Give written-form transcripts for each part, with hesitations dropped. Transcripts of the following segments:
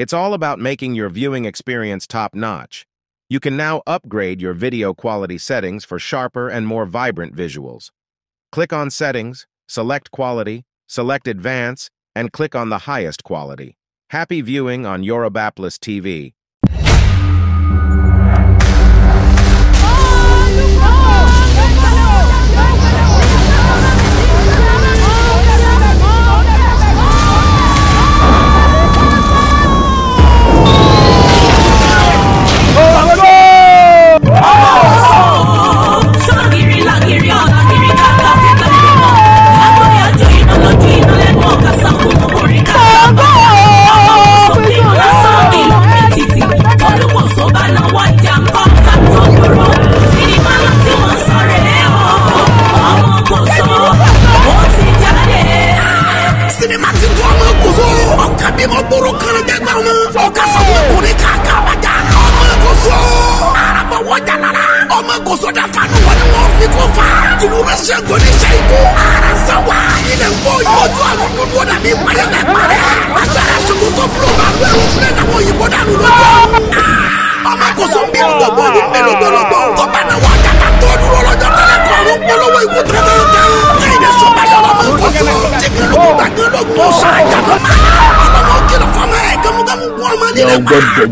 It's all about making your viewing experience top-notch. You can now upgrade your video quality settings for sharper and more vibrant visuals. Click on Settings, select Quality, select Advance, and click on the highest quality. Happy viewing on Yoruba TV.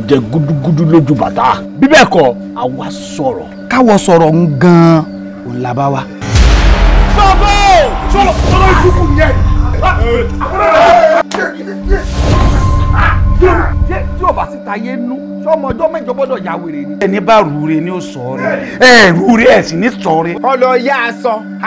Jẹ gudugudu lójú bàtà bí bẹ́ẹ̀ kọ́ àwa sọ̀rọ̀ káwọ sọ̀rọ̀ ń gan ò la bá wa. sọ̀rọ̀ ìdúkù yẹn. tí o bá sì ta yé nú sọmọ ọjọ́ mẹ́jọ gbọ́dọ̀ ya wèrè ni. ẹni bá rúure ni ó sọ rẹ rúure ẹ sì ní sọ rẹ. ọlọ ya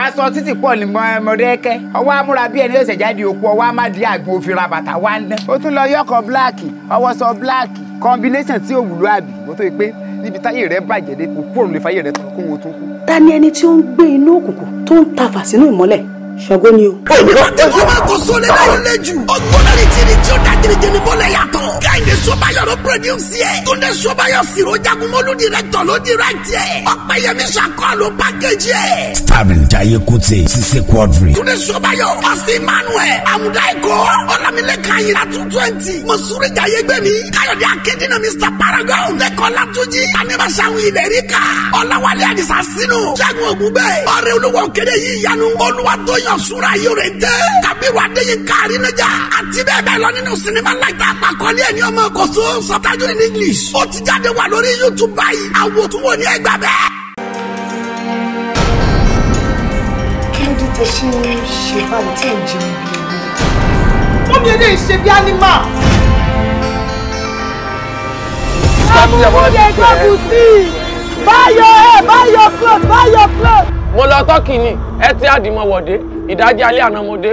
aṣọ títí pọ̀ ní mọ̀dẹ́kẹ́ ọwọ́ amúra bí ẹni yóò ṣẹ̀jáde òkú ọwọ́ amádìí àgbọn òfin ra bàtà wá ń dẹ́. ó tún lọ yọkọ̀ bíláàkì ọwọ́ sọ bíláàkì combination tí ò wúlò àbí mo tó yẹ pé níbi táyé rẹ bàjẹ́ dé òkú òrùn lè fàyè rẹ tó kún wọn tó kú. ta ni ẹni tí ó ń gbé inú òkùnkùn tó ń ta fà sínú ìmọ́lẹ̀ Ṣàngó ni o. Wọ́n máa kó sólé láyé lẹ́jù. Ọgbọ́n náà ní tìrì tí ó dá jìnnìjìnnì bọ́lẹ̀ yàtọ̀. Kẹ́hìndé Ṣọ́báyọ̀ ló produce ẹ̀. Túndé Ṣọ́báyọ̀ Sìrò Jagunmọ́lú director ló direct ẹ̀. Ọ̀pẹ̀yẹmí Ṣàkọ́ ló package ẹ̀. Starring Jaiye Kute, Sise Quadri. Túndé Ṣọ́báyọ̀, Pastor Emmanuel, Amuda Eko, Ọlámilékan Ayira 220, Mọ̀súrì Jayégbémi, Káyọ̀dé Akédínà Mr. Paragon, Lẹ́kọ̀ọ́ Látúnjí, Aníbàṣáwìn Ìlẹ̀ríkà, Ọláwálé Àdìsá Sínú, Ṣẹ́gun Ògúnbẹ́, Ọ̀rẹ́ Olúwa Òkèdè yìí Ìyanu, Olúwatóyàn Súra Yorùntẹ́, Kábírù Adéyínká Àrínájà, àti bẹ́ẹ̀ bẹ́ẹ̀ lọ nínú sinimá láìta àpàkọ́lé ẹni ọmọ Kòso, subtitled in English. Ó ti jáde wà lórí YouTube báyìí, àwọn òtún wò ní ẹgbàá bẹ́ẹ̀. Kí ló dé tẹ ṣe báyìí tí ò ń jẹun bí ewu? Wọ́n mi ò lè ṣe bí ánímà. Àbúrò gbọ́dọ̀ sí báyọ̀ clothes. Mo lọ tọ́kì ni ẹ ti àdìmọ̀ wọ̀dé ìdájí alẹ́ àná mo dé.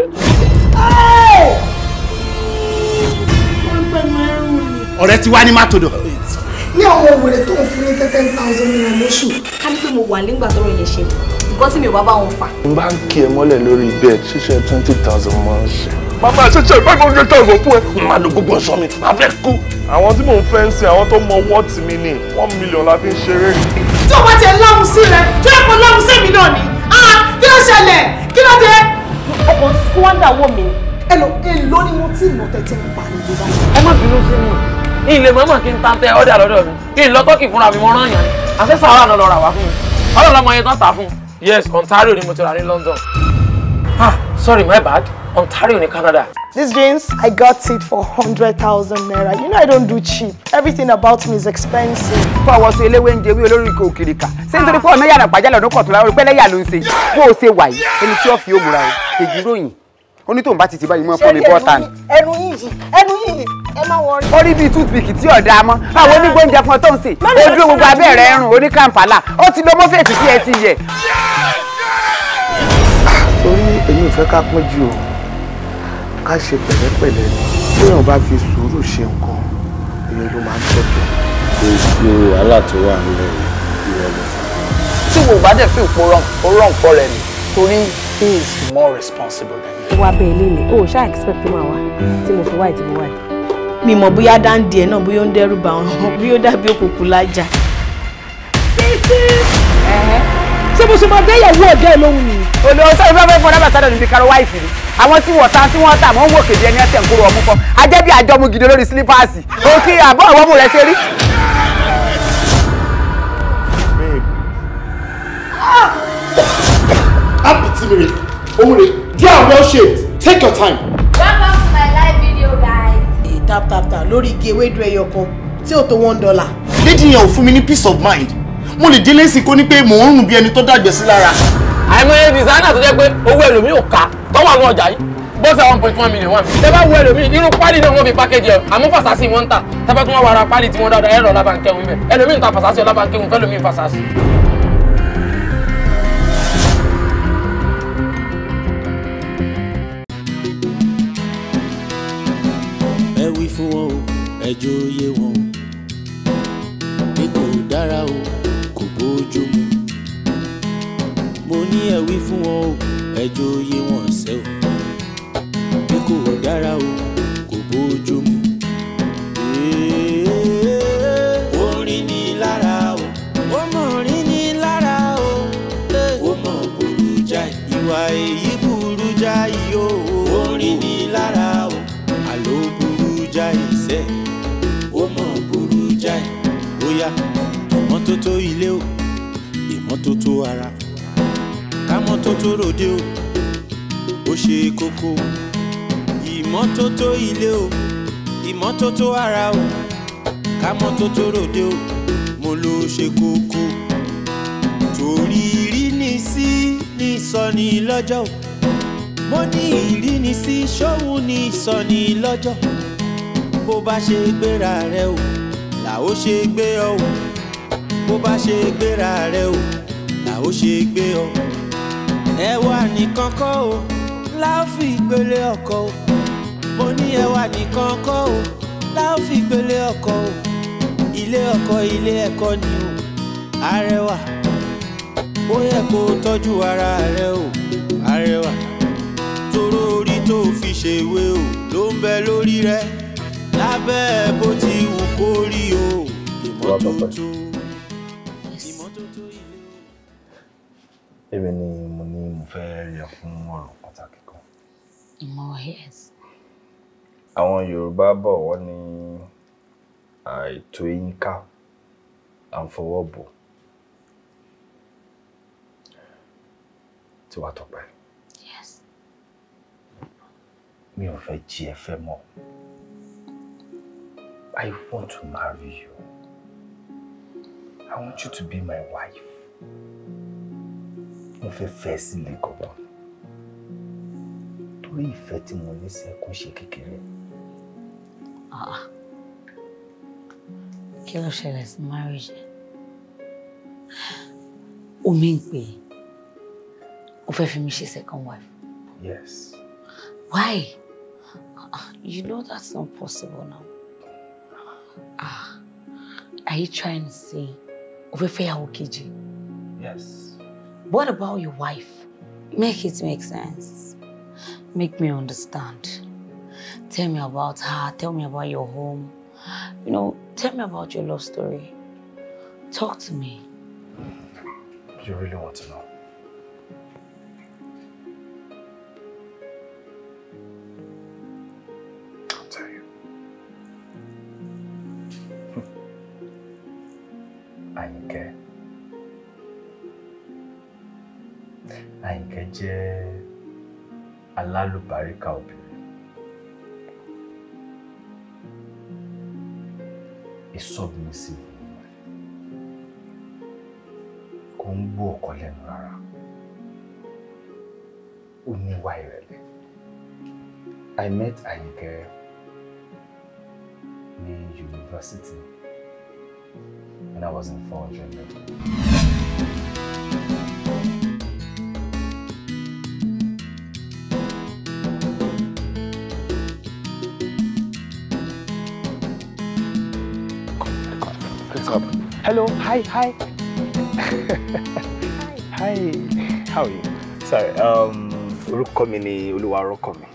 ọ̀rẹ́ ti wá ní mátòdò. Ní àwọn òwèrè tó ń fún ní 10,000 naira lóṣù. Ká ní pé mo wà nígbà tọ́rọ̀ yẹn ṣe nǹkan tí mi ò bá wọn fà. n bá ń kí ẹ mọ́lẹ̀ lórí bed ṣíṣe 20,000 máa ń ṣe. Màmá ṣẹ̀ṣẹ̀ 500,000 fún ẹ. n máa lo gbogbo ọ̀ṣọ́ mi máa fẹ́ kú. Àwọn tí mò ń fẹ́ ń sin àwọn tó mọ wọ́ọ̀tì mi ní 1 million la fi ń ṣeré. Tí o bá tiẹ̀ láhùn sí rẹ̀, tí o kò láhùn sí mi náà ni. Kí ló ṣẹlẹ̀? Kí ló dé? Ọkọ̀ squander wọ̀ mí. Èlò ni mo tí ìmọ̀ tẹ̀tẹ̀ ń pa ní gbogbo ayé. Ẹ má bínú sí mi. Ilé mọ́mọ́ kí n ta tẹ ọ́dà lọ́dọ̀ mi. Kí n lọ tọ́kì fúnra mi mọ́ rán yàn ni. Àṣẹ sàárà náà lọ rà wá fún mi. Ọlọ́lọ́mọ yẹn tán tà fún. Yes, Ontario ni mo ti rà ní London. Sorry, my bad. Ontario ni Canada. This jeans, I got it for 100,000 naira. You know I don't do cheap. Everything about me is expensive. Fún àwọn sọ eléwé ń jẹ wí olórí kò kiri kà. Ṣé nítorí pé ọ̀nà yàrá pàjálẹ̀ ọdún kọ̀tún láwọn pẹ́lẹ́ yà ló ń ṣe? Bó o ṣe wà yìí, ẹni tí ó fi ó múra o, èjì ròyìn. Onítòun bá ti ti báyìí mọ́ fún mi bọ́ta ni. Ẹnu yìí, ẹ má wọrí. Ó rí bíi toothpick tí ọ̀dà mọ́. Àwọn onígbóúnjẹ fún ọ tó ń sè. Ó dúró gbogbo abẹ́ rẹ̀ rùn oníkàǹpálà. Ó ti lọ mọ́fẹ̀ẹ́tì tí ẹ ti yẹ. torí èmi ò fẹ́ ká pín jù o ká ṣe pẹ̀lẹ́pẹ̀lẹ́ ni téèyàn bá fi sùúrù ṣe nǹkan èèyàn ló máa ń tọ́jú. gbogbo wàhálà tó wà nílẹ̀ ìwọ ló fà á. tí wo bá dẹ̀ fi òpó rán pọ̀ rẹ̀ ni torí he is more responsible than you. Wá bẹ́ẹ̀ lé mi, o ṣáà expect máa wá tí mo fi wá ìdí mo wá yìí. Mi mọ̀ bóyá dáńdì ẹ̀ náà bóyá ó ń dẹ́rù bà wọ́n bí ó dàbí òkùnkùn lájà. ṣé bó ṣe máa dé ìyàwó ọ̀gá ẹ̀ lóhùn ni. olùwọ́n sọ ìfẹ́ fẹ́ fọ́n ambassador níbi karo wáìfì ni àwọn tí wọ́n ta tí wọ́n tà wọ́n wò kéde ẹni ẹ̀tẹ̀ ń kúrò ọmú fọ́ ajẹ́ bí àjọmú gidi lórí sílípàsì òkè àbọ̀ àwọn ọmọ rẹ̀ ṣe rí. Timmy, Omure, they are well shaped. Take your time. Welcome to my live video, guys. Tap. Lórí igi ewédú ẹyọ kan tí ó tó $1. Lady yẹn ò fún mi ní peace of mind. Mo lè délé sí kó ní pé mò ń rùn bí ẹni tó dàgbẹ́ sí lára. Àìmọye designer tó jẹ́ pé owó ẹlòmíì ò ká tó wà ní ọjà yìí. Bọ́sẹ̀ 1.1 million wà. Tẹ́ bá wo ẹlòmíì irú pálí náà wọ́n fi package ẹ̀ àmú fàṣásì wọ́n ń tà. Tẹ́ bá tún wọ́n wàrà pálí tí wọ́n dáadáa ẹ̀rọ lábàǹkẹ́hùn bẹ̀. Ẹlòmíì ń ta fàṣásì ọlábàǹkẹ́hùn fẹ́lòmíì fàṣásì. fún wọn o ẹjọ́ yé wọn o bí kò dára o kò bójú mu mo ní ẹ wí fún wọn o ẹjọ́ yé wọn ṣe o bí kò dára o kò bójú mu. Orin ni lára o ó mọ̀ rí ni lára o ó mọ̀ burú jáì ìwà èyí burú jáì o orin ni lára o àló burú jáì sẹ́ ó mọ̀ burú jáì bóyá ìmọ́tótó ilé o ìmọ́tótó ara kámọ́tótó ròde o ó ṣe kókó ìmọ́tótó ilé o ìmọ́tótó ara o kámọ́tótó ròde o mo ló ṣe kókó torí ìrínisí ní ìsọ̀ní lọ́jọ́ mo ní ìrínisí ṣóhun ní ìsọ̀ní lọ́jọ́ bó bá ṣe gbéra rẹ o là ó ṣe gbé ọ o bó bá ṣe gbéra rẹ o là ó ṣe gbé ọ ẹwà nìkan kọ́ o láò fi gbélé ọkọ o mo ní ẹwà nìkan kọ́ o láò fi gbélé ọkọ o ilé ọkọ ilé ẹ̀kọ́ ni o arẹwà ó yẹ kó tọ́jú ara rẹ o arẹwà toró orí tó fi ṣèwé o ló ń bẹ lórí rẹ lábẹ́ bó ti wù kó rí o ìmọ́tótó ìmọ́tótó ilé o. Èmi ni mo ní mo fẹ́ rí ẹ fún ọ̀rọ̀ pàtàkì kan. Yes. Àwọn Yorùbá bọ̀ wọ́n ní àìtó eyín ká à ń fọwọ́ bò. Tí wàá tọpẹ́. Yes. Mi ò fẹ́ jí ẹ fẹ́ mọ́. I want to marry you. I want you to be my wife. Mo fẹ́ fẹ́ sílé gangan. Torí ìfẹ́ tí mo ní sí ẹ kò ṣe kékeré. Kí ló ṣẹlẹ̀ sí marriage? O mean pé o fẹ́ fi mi ṣe second wife? Yes. Why? You know that's not possible now. Are you trying to say o fẹ́ fẹ́ ìyàwó kejì? Yes. What about your wife? Make it make sense. Make me understand. Tell me about her. Tell me about your home. You know, tell me about your love story. Talk to me. You really want to know? I'll tell you. Ayinke. Ayinke jẹ́ alálùbáríkà obìnrin. A submissive woman. Kò ń gbọ́ ọkọ lẹ́nu rárá. Ó ní ìwà ìrẹ̀lẹ̀. I met Ayinke ní university when I was in 400 level. Hello, hi. Hi, how are you? Sorry, orúkọ mi ni Olúwarókànmí,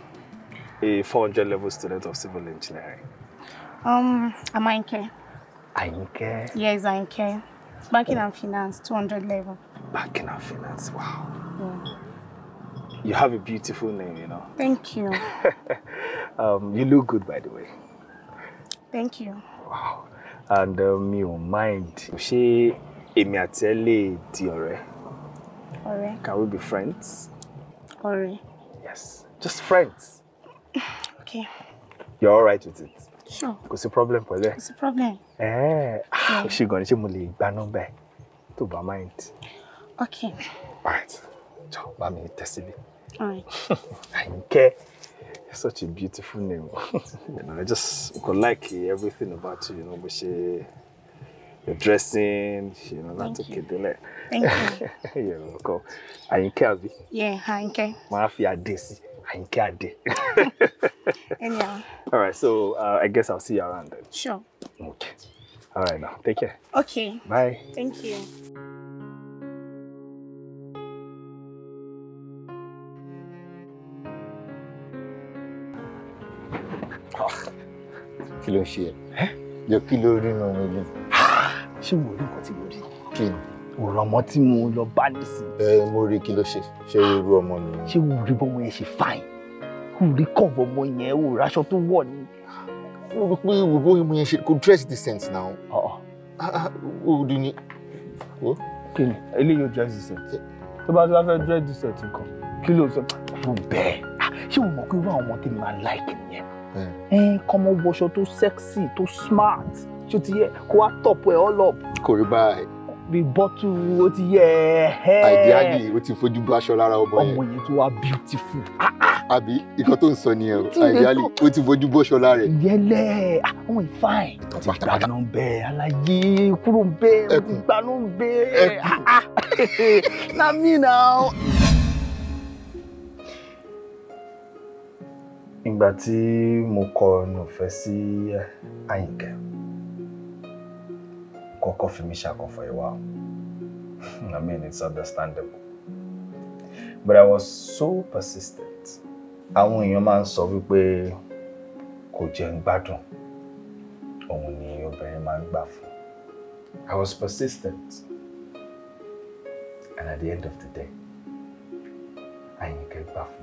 a 400 level student of civil engineering. I'm Ayinke. Ayinke? Yes, Ayinke. Banking and finance, 200 level. Banking and finance, wow. Yeah. You have a beautiful name, you know. Thank you. You look good, by the way. Thank you. Wow. And me on mind. She emiatele diore. Alright. Can we be friends? Alright. Yes. Just friends. Okay. You're all right with it? Sure. What's the problem, Pole? What's the problem? She gonna she muli number to ba mind. Okay. Alright. Ciao, mami tesili. Alright. Ayinke. Such a beautiful name. You know, I just could like everything about you, you know, but your dressing, you know, that's okay. Thank you. You're welcome. Ayinke Abi. Yeah, Ayinke. Mafia Desi. Ayinke Ade. Anyhow. All right, so I guess I'll see you around then. Sure. Okay. All right now. Take care. Okay. Bye. Thank you. Kí ló ṣe ẹ́? Jọ kí ló rí nínú ilé? Ṣé mo rí nǹkan tí mo rí? Kí ni? Ọ̀rọ̀ ọmọ tí mo lọ bá nísìn. Mo rí kí ló ṣe. Ṣé irú ọmọ mi? Ṣé o rí bọ́mọ yẹn ṣe fine? O rí kọ̀ọ̀bù ọmọ yẹn, o ráṣọ tó wọ̀ ni. Mo rò pé ìwòbó ọmọ yẹn ṣe kò dress decent now. O rí ni. Kí ni? Eléyìí ò dress decent. Tó bá fẹ́ dress decent nǹkan. Kí ló sọ? Fún bẹ́ẹ̀. Ṣé o mọ̀ pé irú àwọn ọmọ tí mo máa like nìyẹn? Kọ́mọ wọṣọ tó sexy, tó smart. Ṣé o ti yẹ kó wá top ẹ̀ all up? Kò rí báyìí. Bí bọ́tù ó ti yẹ Ideally, ó ti fojú bá aṣọ lára ọmọ yẹn. Ọmọ yẹn tó wá beautiful. Àbí nǹkan tó ń sọ nìyẹn o. Ideally, ó ti fojú bó aṣọ lára rẹ̀. Yẹlẹ, ọmọ yìí fine. Ó ti gbaná bẹ́ẹ̀, aláyé kúrò bẹ́ẹ̀, ó ti gbaná bẹ́ẹ̀. Na me now. Ìgbà tí mo kọ ìfẹ́ sí Ayinke, kọ́kọ́ fi mí ṣàkọ for a while. I mean, it's understandable. But I was so persistent. Àwọn èèyàn máa ń sọ wípé kò jẹ́ ń gbádùn. Òun ni obìnrin máa ń gbà fún. I was persistent. And at the end of the day, Ayinke gbà fún.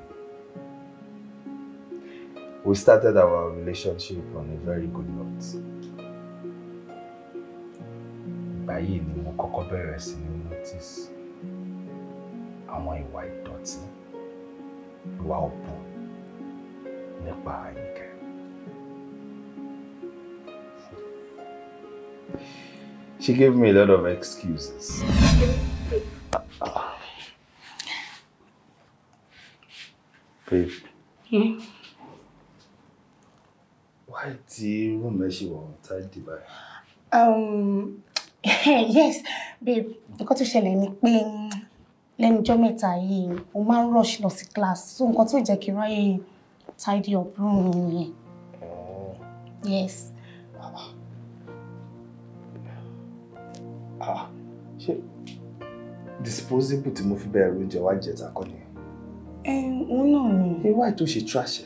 We started our relationship on a very good note. Báyìí ni mo kọ́kọ́ bẹ̀rẹ̀ sí ní notice àwọn ìwà ìdọ̀tí, ìwà ọ̀bùn nípa Ayinke. She gave me a lot of excuses. Babe. Yeah. Why do you make she want tidy by? Yes, babe. Nǹkan tó ṣẹlẹ̀ ni pé lẹ́nu ọjọ́ mẹ́ta yìí, mo máa ń rush lọ sí class. So nǹkan tó jẹ́ kí n ráyè tidy up room mi nìyẹn. Yes. Ṣé disposable tí mo fi bẹ̀rẹ̀ oúnjẹ wá jẹta kọ́ ni? Òun náà ni. Why tó ṣe trash?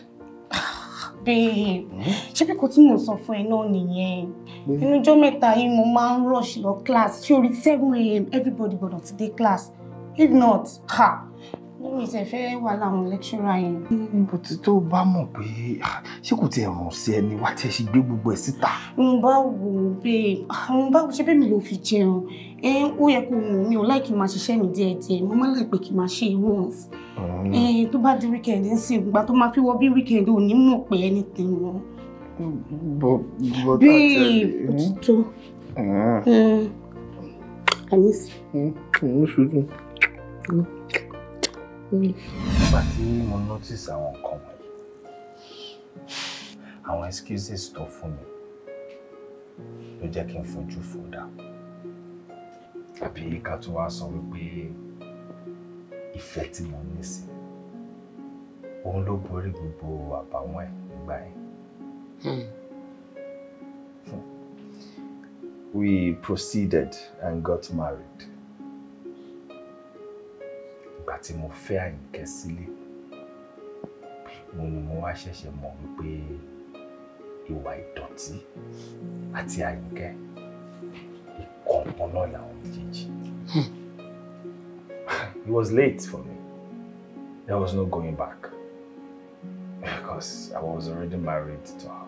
Babe, ṣé bí kò tí mo sọ fún ẹ náà nìyẹn? Inú ọjọ́ mẹ́ta yìí mo máa ń rush lọ class. Ṣé orí 7 AM everybody gbọ́dọ̀ ti dé class. If not, mi ṣe fẹ́ wà láwọn lecturer yẹn. Bó ti tó bá mọ̀ pé ṣé kò tiẹ̀ rùn sí ẹni wá tí ẹ ṣe gbé gbogbo ẹ̀ síta. N bá wò babe, n bá wò ṣé bẹ́ẹ̀ mi ló fi jẹun. Ó yẹ kó mọ̀ mi ò like máa ṣiṣẹ́ mi díẹ̀díẹ̀. Mo máa like pé kí n máa ṣe once. Tó bá di weekend ń sìn, ìgbà tó máa fi wọ bí weekend ò ní mọ̀ pé anything wọn. Babe, ó ti tó. I miss you. Ìgbà tí mo notice àwọn nǹkan wọ̀nyí, àwọn excuses tó fún mi ló jẹ́ kí n fojú fò dá. Àbí ká tó wá sọ wípé ìfẹ́ tí mo ní sí òun ló borí gbogbo àbàwọ́n ẹ̀ nígbà yẹn. We proceeded and got married. Ìgbà tí mo fẹ́ Ayinke sílé, mo ní mo wá ṣẹ̀ṣẹ̀ mọ̀ wípé ìwà ìdọ̀tí àti Ayinke ìkan ìkan náà làwọn méjèèjì. It was late for me. There was no going back because I was already married to her.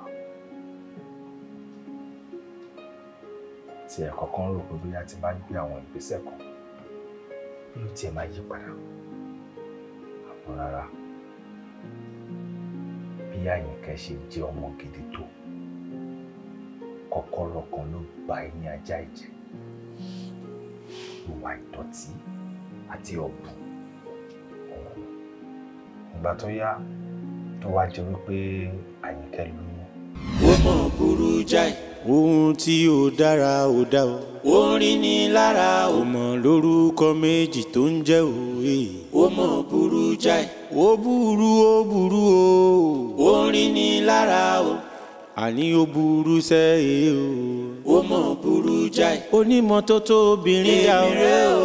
Tí ẹ kọ́kọ́ rò pé bóyá tí bá gbé àwọn ìgbésẹ̀ kan bí ó tiẹ̀ máa yí padà. Àmọ́ rárá. Bí Ayinke ṣe jẹ́ ọmọ gidi tó. Kọ́kọ́rọ́ kan ló bà ní ajá ìjẹ. Ìwà ìdọ̀tí àti ọ̀bùn. Ìgbà tó yá tó wá jẹ́ wípé Ayinke lóyún. Ó mọ̀ burú jáì, ohun tí ó dára ó dá o. Ó rí ní lára ó mọ̀ lórúkọ méjì tó ń jẹ́ òwe. Ó mọ̀ burú jáì, ó burú o. Ó rí ní lára o, àní ó burú sẹ́yìn o. Ó mọ̀ burú jáì, onímọ́tótó obìnrin dá o.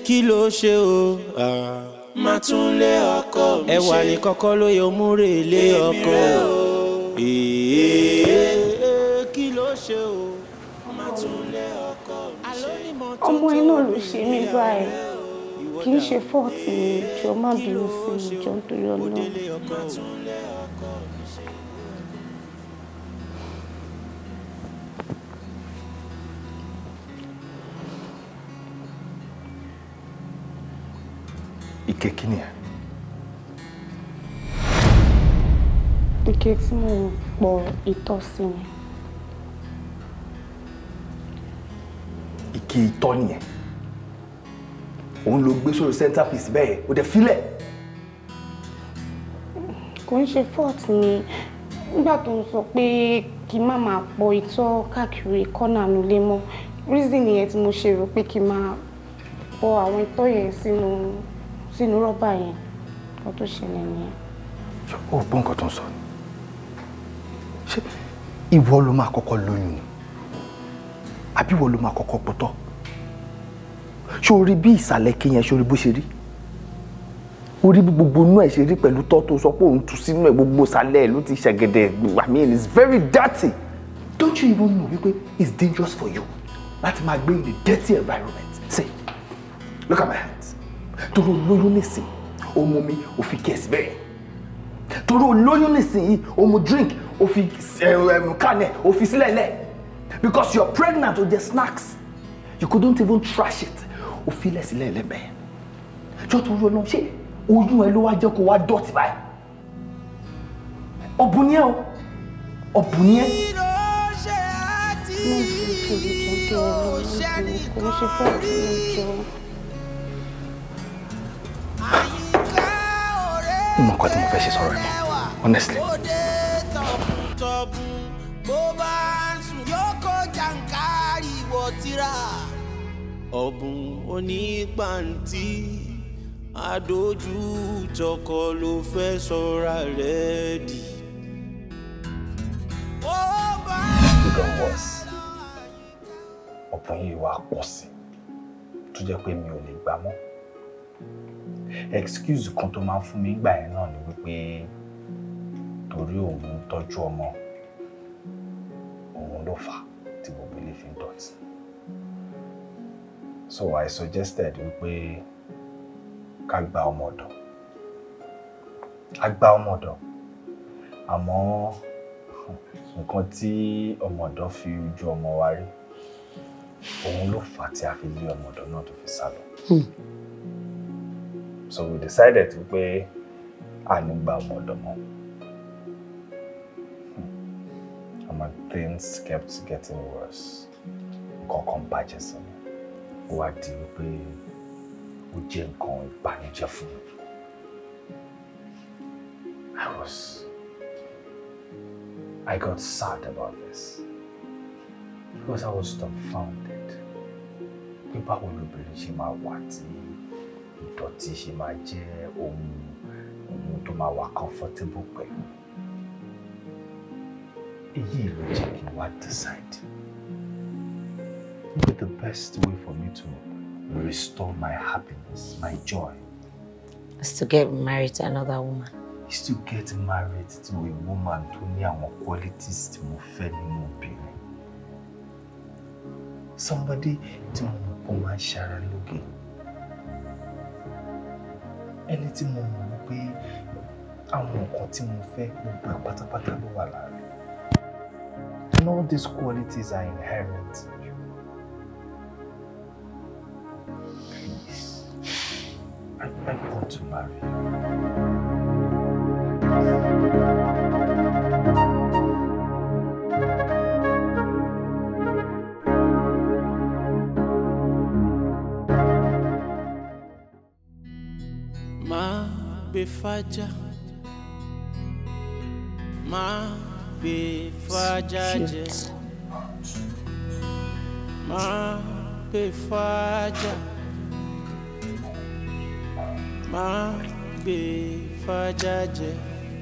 Kí ló ṣe o? Má tún lé ọkọ mi ṣe. Ẹwà ní kọ́kọ́ ló yọ múre lé ọkọ. Kí ló ṣe o? Má tún lé ọkọ mi ṣe. Ọmọ ẹ náà ló ṣe mí báyìí. Kì í ṣe fọ́ọ̀tì mi, jọ má bínú sí mi, jọ nítorí Ọlọ́run. Ike kí ni ẹ? Ike tí mo pọ̀ ìtọ̀ sí mi. Ike ìtọ̀ nìyẹn. Òun ló gbé sórí centerpiece bẹ́ẹ̀, ó dẹ̀ fílẹ̀. Kò ń ṣe fault mi. Nígbà tó ń sọ pé kí má máa pọ̀ ìtọ̀ káàkiri kọ́nà nílé mọ́. Reason nìyẹn tí mo ṣe rò pé kí máa pọ̀ àwọn ìtọ̀ yẹn sínú rọ́bà yẹn. Ó tó ṣẹlẹ̀ nìyẹn. Ó gbọ́ nǹkan tó ń sọ ni. Ṣé ìwọ ló máa kọ́kọ́ lóyún ni? Àbí ìwọ ló máa kọ́kọ́ pọ̀tọ́? Ṣé o rí bí ìsàlẹ̀ kéyẹn ṣe orí bó ṣe rí? O rí bí gbogbo inú ẹ̀ ṣe rí pẹ̀lú tọ́ tó sọ pé òun tú sínú ẹ̀ gbogbo ìsàlẹ̀ ẹ̀ ló ti ṣẹ̀gẹ̀dẹ̀. I mean, it's very dirty. Don't you even know wípé it's dangerous for you láti máa gbé in a dirty environment? See, look at my hands. Toro olóyún nìsín, o mu mi, o fi kẹ̀sì bẹ́ẹ̀. Toro olóyún nìsín yìí, o mu drink, o fi kànẹ̀, o fi sílẹ̀ lẹ̀. Because you're pregnant with the snacks. You couldn't even trash it. O fi lẹ̀ sílẹ̀ lẹ̀ bẹ́ẹ̀. Jọ́ tó yọ náà, ṣé oyún ẹ ló wá jẹ́ kó wá dọ̀tí báyìí? Ọ̀bùn ni ẹ o. Ọ̀bùn ni ẹ. Mo mọ̀ nǹkan tí mo fẹ́ ṣe sọ̀rọ̀ ẹ̀ mọ́, honestly. Ọ̀bùn onípàǹtí adójú tọkọ ló fẹ́ sọra rẹ̀ dì. Even worse, ọ̀bùn yìí wá pọ̀ sí tó jẹ́ pé mi ò lè gbà mọ́. Excuse kan tó máa ń fún mi gbà yẹn náà ni wípé torí òun tọ́jú ọmọ òun ló fà tí gbogbo ilé fi ń dọ̀tí. So I suggested wípé ká gba ọmọ ọ̀dọ̀. A gba ọmọ ọ̀dọ̀. Àmọ́ nǹkan tí ọmọ ọ̀dọ̀ fi ojú ọmọ wa rí òun ló fà tí a fi lé ọmọ ọ̀dọ̀ náà tó fi sálọ. So we decided wípé a ní gba ọmọ ọ̀dọ̀ mọ́. And things kept getting worse. Nǹkan kan bàjẹ́ sí mi. Ó wá di wípé ó jẹ́ nǹkan ìbànújẹ́ fún mi. I got sad about this because I was dumbfounded. Pé báwo lobìnrin ṣe máa wà tí ìdọ̀tí ṣe máa jẹ́ ohun tó máa wà comfortable pẹ̀lú. Èyí ló jẹ́ kí n wá decide. Maybe the best way for me to restore my happiness, my joy, is to get married to another woman. Is to get married to a woman tó ní àwọn qualities tí mo fẹ́ nínú obìnrin. somebody tí mo mọ̀ máa ń ṣara lóge. Ẹni tí mo mọ̀ pé àwọn nǹkan tí mo fẹ́ gbogbo pátápátá ló wà lára. And all these qualities are inherent in you. Please, I want to marry you. Faja ma be faja ma be faja ma be faja.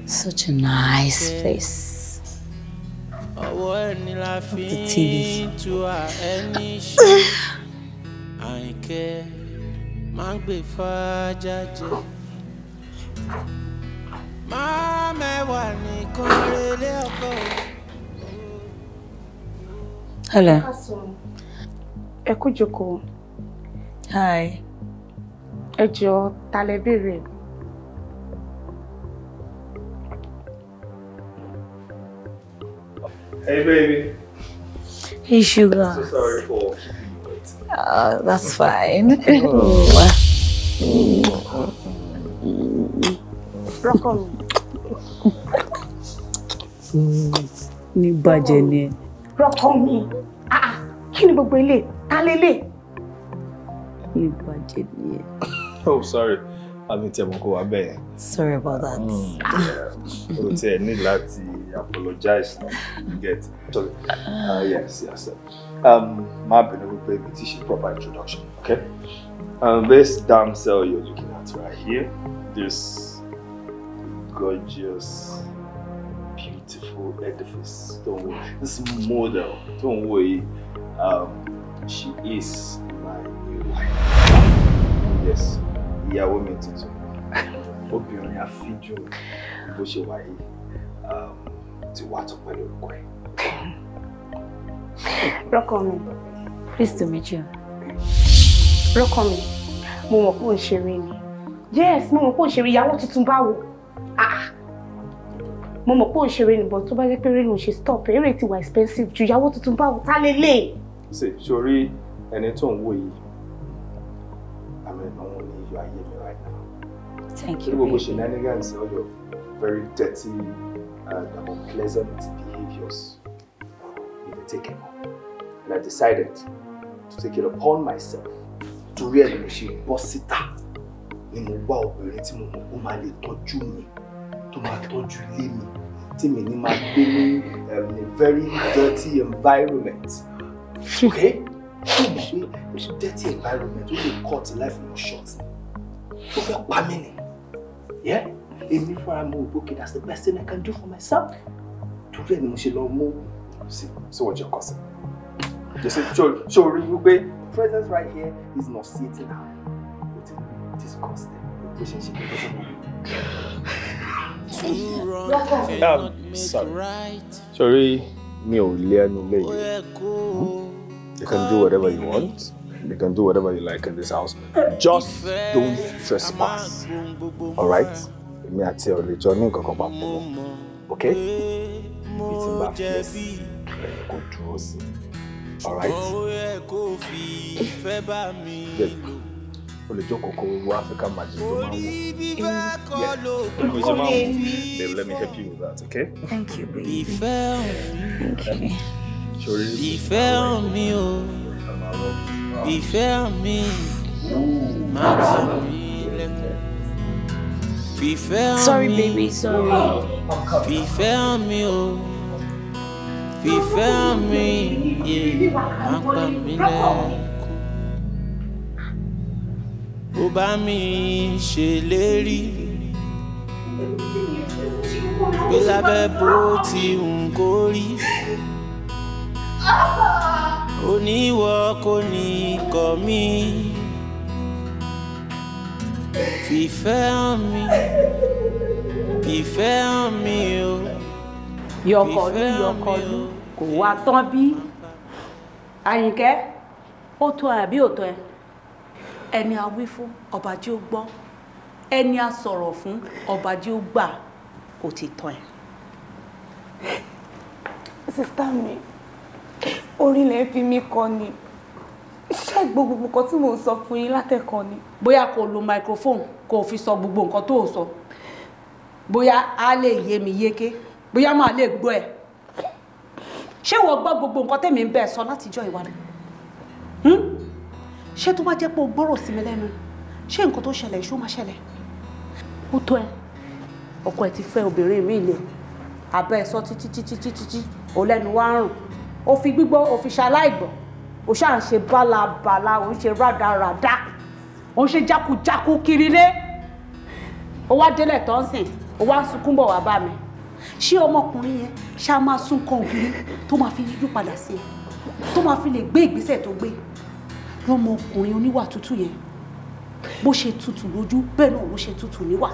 Such a nice place. The TV. Ayinke ma be faja. Hello. Ẹ kú jókòó. Hi. Ẹ jọ̀ọ́, ta lẹ béèrè? Hey baby. Hey sugar. So sorry for keeping you waiting. That's fine. Rock on. Ní bàjẹ́ ni. Rock on me. Kí ni gbogbo ilé? Ta lélẹ̀? Ní bàjẹ́ ni. Oh, sorry. I mean, Sorry about that. I need to apologize. Get sorry. Yes. My baby, teach you proper introduction. Okay. This damsel you're looking at right here, this gorgeous, beautiful edifice. Don't worry. This model. Don't worry. She is my new wife. Yes. Ìyàwó mi tuntun. Obìnrin àfíjú bó ṣe wà yìí ti wà tó pẹ̀lú orúkọ ẹ̀. Rọ́kọ̀mí. Pleased to meet you. Rọ́kọ̀mí, mo mọ̀ pé ò ń ṣeré ni. Yes, mo mọ̀ pé ò ń ṣeré ìyàwó tuntun báwo. Mo mọ̀ pé ò ń ṣeré ni, but tó bá jẹ́ pé eré ló ń ṣe stop, eré ti wà expensive ju ìyàwó tuntun báwo tá lélẹ̀. Ṣé sórí ẹni tó ń wò yìí? You are here right now. Thank you. People shenanigans, all your very dirty and unpleasant behaviors. You will take it on. And I decided to take it upon myself to really make sure boss it up. Ni mo wá obìnrin tí mo mọ̀ ó máa lè tọ́jú mi, tó máa tọ́jú ilé mi, tí mi ní máa gbé ní a very dirty environment. Okay? So dirty environment really cut life in short. So for family, yeah. Even if I'm okay, that's the best thing I can do for myself. To really much more. See, so what you're causing? Just show you, presence right here is not sitting down. It is constant. Sorry, me ò lé ẹnu lé yìí. You can do whatever you want. You can do whatever you like in this house. Just don't trespass. Alright? Me àti ẹ ò lè jọ ní nǹkan kan papọ̀. Okay? It's in my face. Kò dúró sí. Alright? Good. O lè jókòó kó wo African magic tó máa ń wò. Yeah. Let me help you with that, okay? Thank you, baby. Okay. Ìfẹ́ mi o, ìfẹ́ mi, má bà mí lẹ́kùn. Ìfẹ́ mi, sorry, baby, sorry. Ìfẹ́ mi o, ìfẹ́ mi, má bà mí lẹ́kùn. Ó bá mi ṣèlérí pé lábẹ́ bó ti ń kórí. Oníwọ̀ kò ní kọ̀ mí. Fìfẹ́ mi o. Yọkọ̀lú kò wá tán bí. Àyìnkẹ́, Ó tó ẹ àbí ò tó ẹ? Ẹni a wí fún ọba jí ó gbọ́. Ẹni a sọ̀rọ̀ fún ọba jí ó gbà. Ó ti tán ẹ. Sister mi, orí lẹ fi mí kọ ni. Ṣé gbogbo nǹkan tí mo sọ fún yín látẹ̀kọ́ ni? Bóyá kó lo microphone kó fi sọ gbogbo nǹkan tó sọ. Bóyá á lè yé mi yéké. Bóyá máa lè gbọ́ ẹ. Ṣé wọ́n gbọ́ gbogbo nǹkan tẹ́mi ń bẹ̀ sọ látijọ́ ìwádìí? Ṣé tó bá jẹ́ pé o gbọ́rọ̀ sí mi lẹ́nu? Ṣé nǹkan tó ṣẹlẹ̀ ṣó máa ṣẹlẹ̀? Ó tó ẹ. Ọkọ ẹ ti fẹ́ obìnrin mi lè. Abẹ́ ẹ sọ títí. Ó lẹ́nu wá rùn. Ó fi gbígbọ́, ó fi ṣaláìgbọ́. Ó ṣáà ń ṣe bálabàla, ó ń ṣe rádaràdá. Ó ń ṣe jákujáku kiri lé. Ó wá délẹ̀ tó ń sìn. Ó wá ń sunkún bọ̀ wá bá mi. Ṣé ọmọkùnrin yẹn ṣá máa sún kan ògiri tó máa fi yíjú padà sí ẹ? Tó máa fi lè gbé ìgbésẹ̀ tó gbé? Lọ́mọkùnrin oníwà tútù yẹn. Bó ṣe tútù lójú bẹ́ẹ̀ náà ló ṣe tútù níwà.